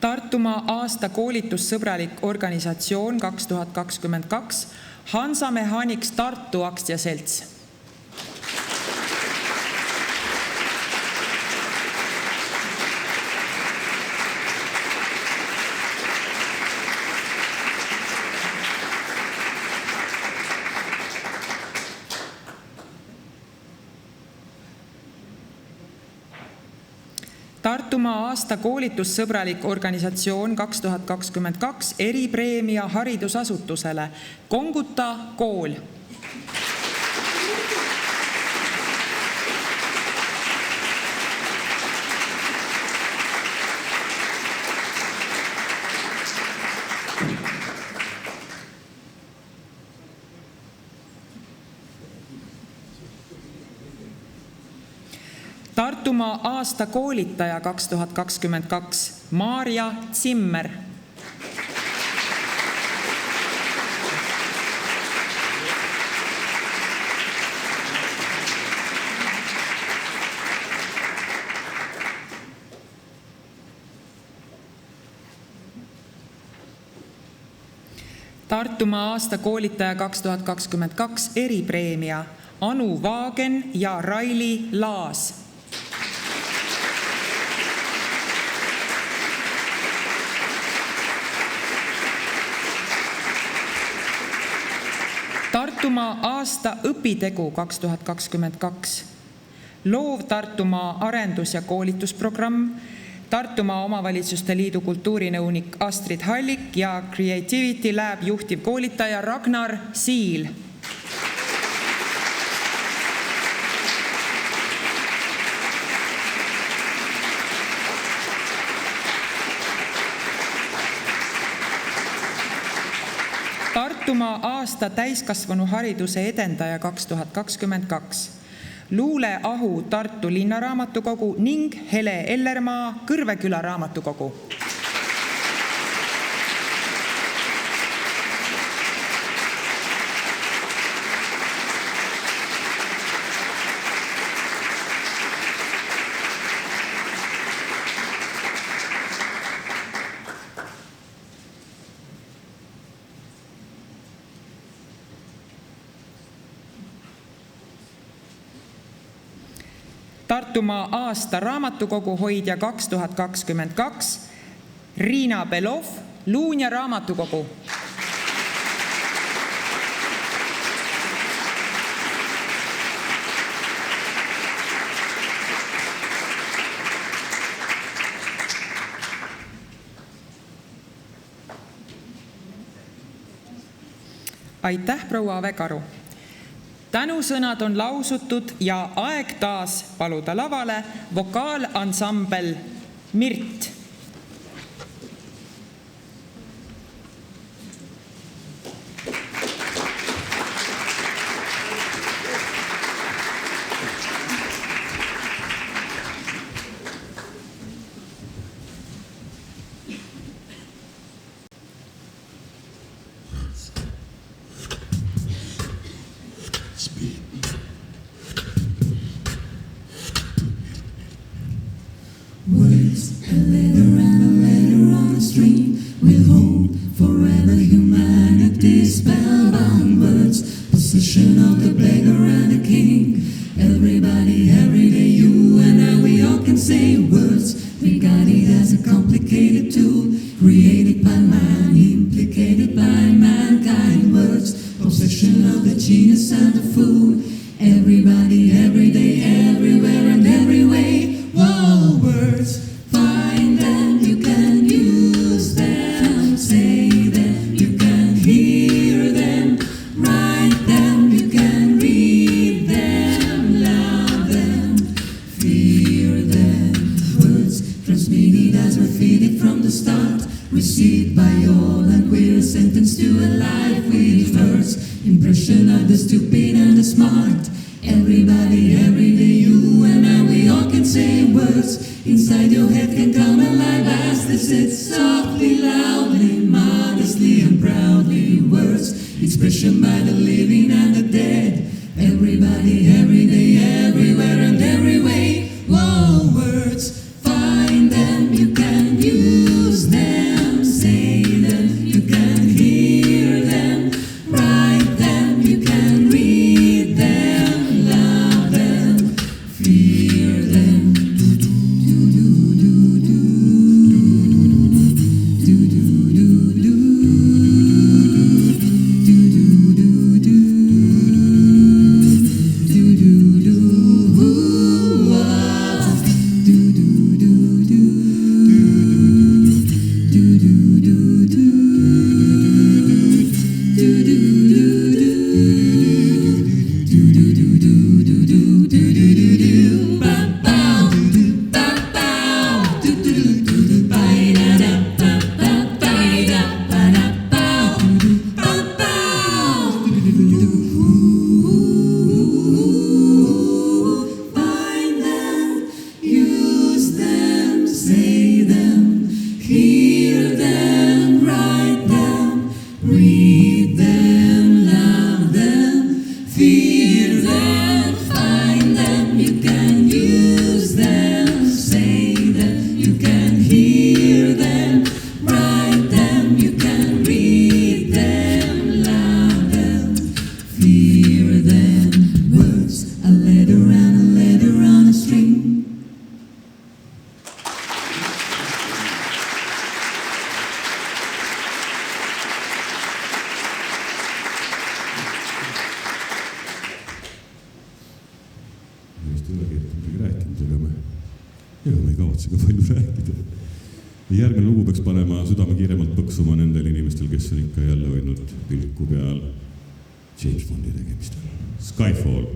Tartumaa aasta koolitussõbralik organisatsioon 2022 Hansa Mechanics Tartu aktsiaselts. Tartumaa aasta koolitussõbralik organisatsioon 2022 eripreemia haridusasutusele Konguta kool. Tartumaa aasta koolitaja 2022 Maarja Zimmer. Tartumaa aasta koolitaja 2022 eripreemia Anu Vaagen ja Raili Laas. Tartumaa aasta õpitegu 2022. Loov Tartumaa arendus- ja koolitusprogramm, Tartumaa Omavalitsuste Liidu kultuurinõunik Astrid Hallik ja Creativity Lab juhtivkoolitaja Ragnar Siil. Tartumaa aasta täiskasvanuhariduse edendaja 2022. Luule Ahu Tartu Linnaraamatukogu ning Hele Ellermaa Kõrveküla raamatukogu. Tartumaa aasta raamatukogu hoidja 2022 Riina Belov, Luunja raamatukogu. Aitäh, proua Avekaru! Tänusõnad on lausutud ja aeg taas paluda lavale vokaalansambel Mirt. Words, a letter on a string will hold forever humanity's spellbound words. Position of the beggar and the king. Everybody, every day, you and I, we all can say words. Regarded as a complicated tool, created by man, implicated by mankind. Words, possession of the genius and the fool. Everybody, every day, everywhere and every way. Whoa, words, find them, you can use them, say them, you can hear them, write them, you can read them, love them, fear them. Words transmitted as we're feeded from the start, received by all and we're sentenced to a life with words. Impression of the stupid and the smart. Everybody, every day, you and I, we all can say words. Inside your head can come alive as they said softly, loudly, modestly and proudly. Words, expression by the living and the dead. Everybody, every day, everywhere and every way. Whoa, words, find them, you can use them, say them, you can hear them, write them, you can read them, love them, fear them. Do ega me ei kavatse ka palju rääkida. Järgmine lugu peaks panema südame kiiremalt põksuma nendel inimestel, kes on ikka jälle hoidnud pilku peal James Bondi tegemistel. Skyfall.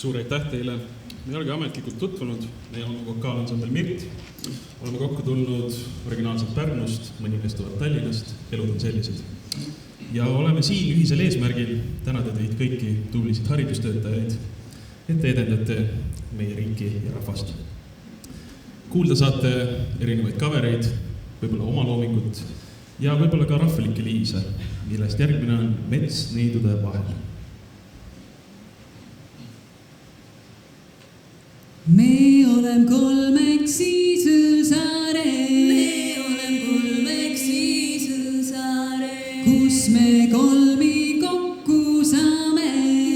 Suur aitäh teile. Me ei olegi ametlikult tutvunud, meie oleme vokaalansambel Mirt. Oleme kokku tulnud originaalselt Pärnust, mõni mees tuleb Tallinnast, elud on sellised. Ja oleme siin ühisel eesmärgil tänada teid kõiki tublisid haridustöötajaid, et te edendate meie riiki ja rahvast. Kuulda saate erinevaid kavereid, võib-olla oma loomingut ja võib-olla ka rahvalikke liise, millest järgmine on Mets neidude vahel. Me olem kolmeks Iisõe saare. Me olem kolmeks Iisõe saare. Kus me kolmi kokku saame.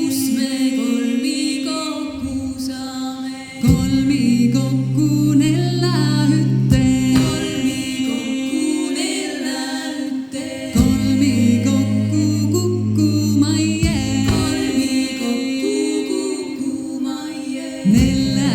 Kus me kolmi kokku saame. Kolmi kokku nella hytte. Kolmi kokku nella hytte. Kolmi kokku kukkumaie. Kolmi kokku kukkumaie. Nella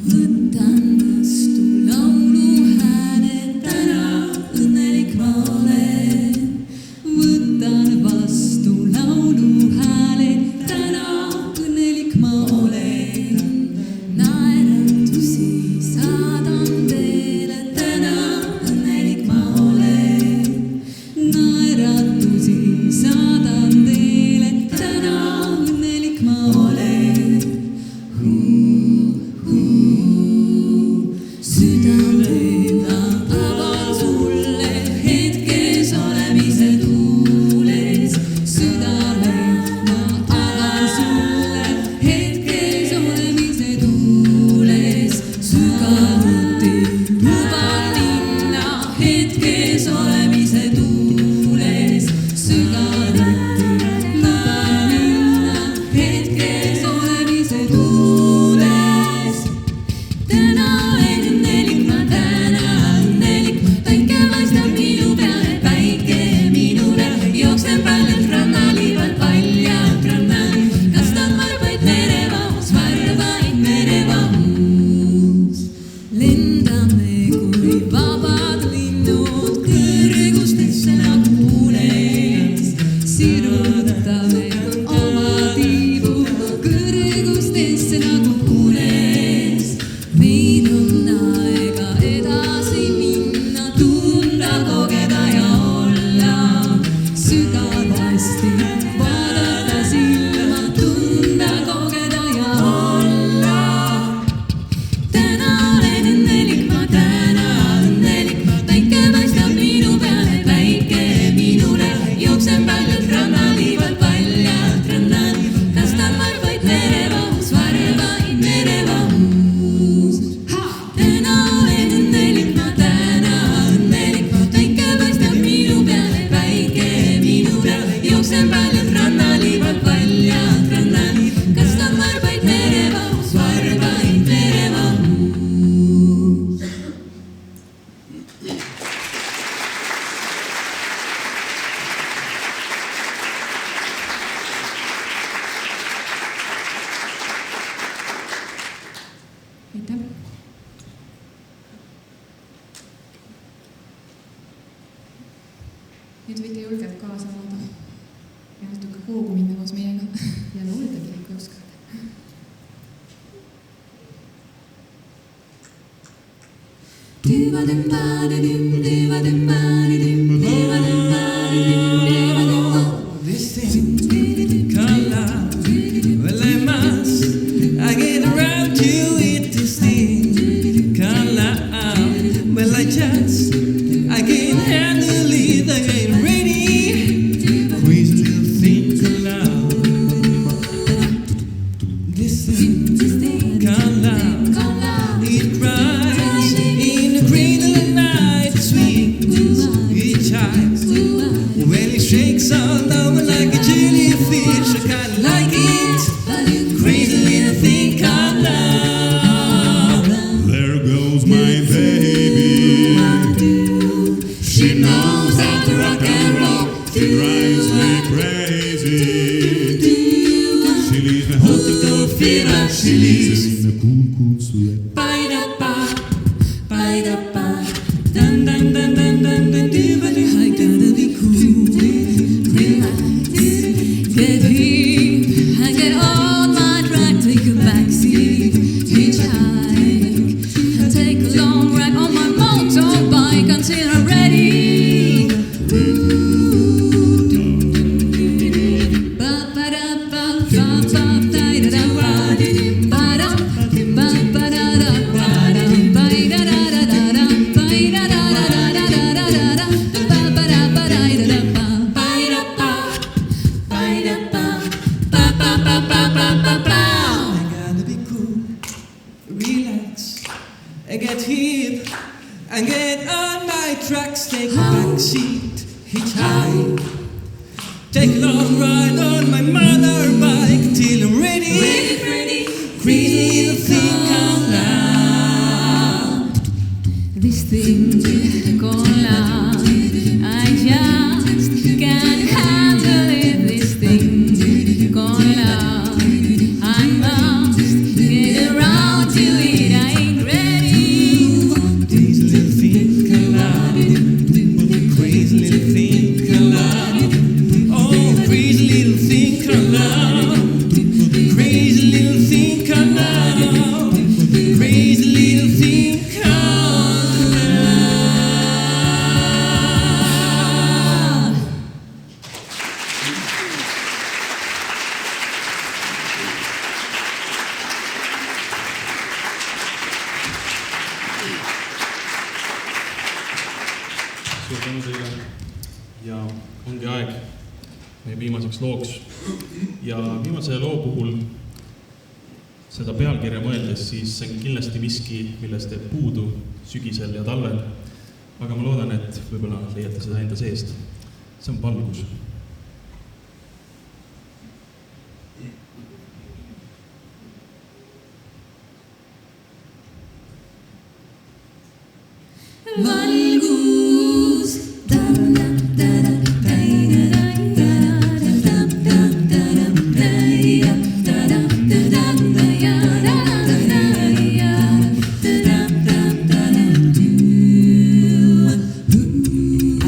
Good nüüd võite julgelt kaasa elada ja natuke hoogu minna koos meiega ja lauldagi, kui oskate. This thing called love, well I must, I get around to it. This thing called love, well I just, I can't handle it. I get ready, crazy little thing called love. This thing called love, it cries in the cradle at night, sweet, it chimes. Well, it shakes all over like a jellyfish. I kinda like it. Crazy little thing called love. There goes my baby. She knows how to rock and roll. She drives me crazy. She leaves me hooked to the fever. She leaves in a cool, cool sweat. Dun dun dun dun dun dun dun. I gotta be cool. Get here and get on my track, take a backseat, hitchhike, take a long ride on my motorbike until I'm ready. I gotta be cool, relax, and get hip, and get on my tracks, take a backseat, hitchhike, take a long ride on my motorbike till I'm ready, crazy little thing called love. This thing called love, I just can't handle it. This thing called love, I must get around to it. I ain't ready. Crazy little thing called love, crazy little thing called love. Oh, crazy little thing called love, crazy little thing called love, crazy little thing called love. Suur tänu teile ja ongi aeg meie viimaseks looks. Ja viimase loo puhul seda pealkirja mõeldes, siis see on kindlasti miski, millest teeb puudu sügisel ja talvel. Aga ma loodan, et võib-olla leiate seda enda seest. See on valgus. Valgus.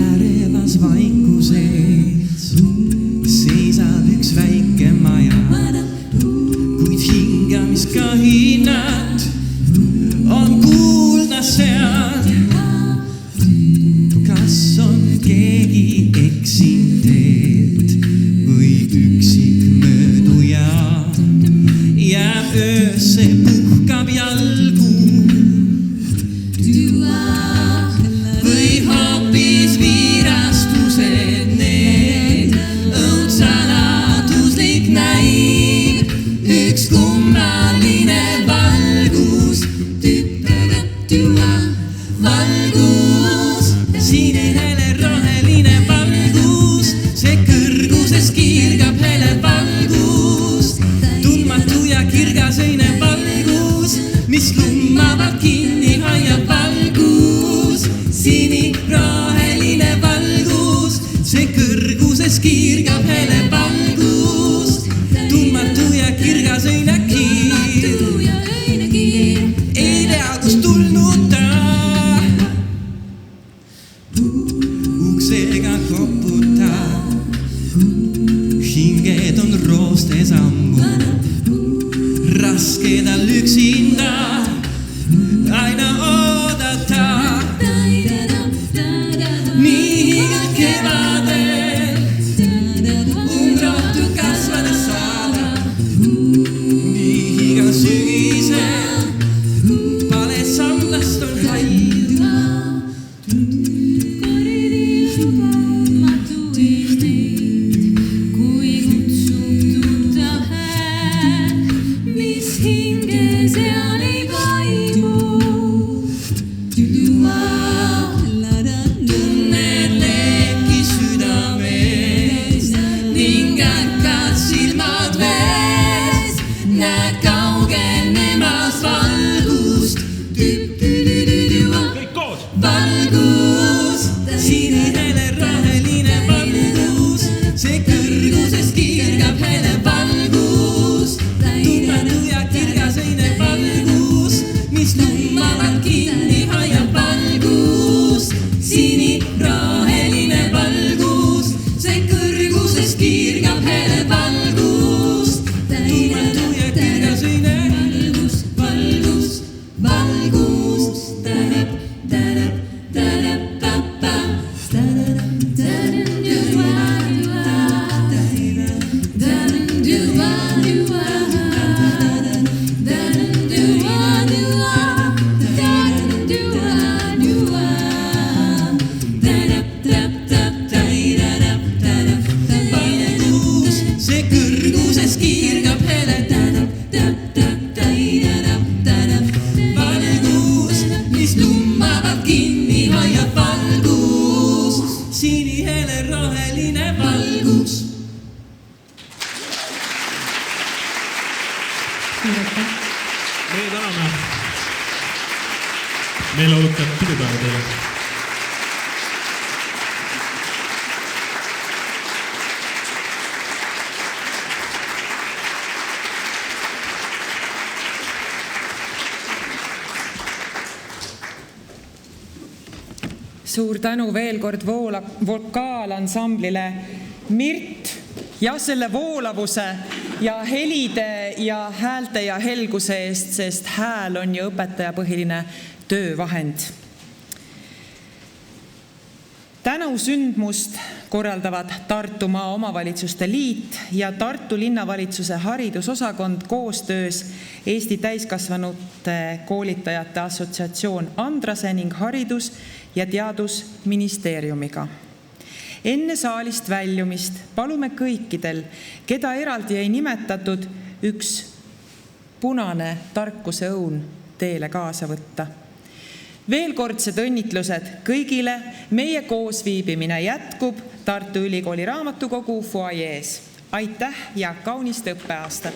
Ärevas vaikuses seisab üks väike maja, kuid hingamiskahinad on kuulda seal. Kas on keegi eksinud teed või üksik mööduja jääb öösse, puhkab jalgu või hoopis viirastused need õudsaladuslik näib üks kummaline valgus, valgus, sinihele roheline valgus, see kõrguses kiirgab hele valgus, tundmatu ja kirgaseine valgus, mis lummavad kinni hoiab valgus, siniroheline valgus, see kõrguses kiirgab hele valgus, tundmatu ja kirgaseine kiir. üksinda aina oodata. Nii iga kevadel rohtu kasvada saada. Nii iga sügisel pale sammast on hall. Kui kutsub tuttav hääl, mis hinge seal ei vaimu. Tunned leeki südames ning äkkad silmad vees. Näed kaugenemas valgust. Kõik koos! Valgus, sinihele roheline valgus. See kõrgusest kirgab hele valgus. Tundmatu ja kirgaseine valgus, mis lummavad kinni hoiab valgus. Siniroheline valgus, see kõrgusest kirgab hele valgus. Tundmatu ja kirgaseine valgus, valgus, valgus. Tärep, tärep, tärep, papa. Tärep, tärep, valgus, see kõrguses kirgab hele. Valgus, mis lummavad kinni hoiab valgus. Sinihele roheline valgus. Meie täname meeleolukat pidupäeva teile. Suur tänu veel kord vokaalansamblile Mirt ja selle voolavuse ja helide ja häälte ja helguse eest, sest hääl on ju õpetaja põhiline töövahend. Tänusündmust korraldavad Tartumaa Omavalitsuste Liit ja Tartu linnavalitsuse haridusosakond koostöös Eesti täiskasvanute koolitajate assotsiatsioon Andrase ning Haridus- ja Teadusministeeriumiga. Enne saalist väljumist palume kõikidel, keda eraldi ei nimetatud, üks punane tarkuse õun teele kaasa võtta. Veelkordsed õnnitlused kõigile, meie koosviibimine jätkub Tartu Ülikooli raamatukogu fuajees. Aitäh ja kaunist õppeaastat!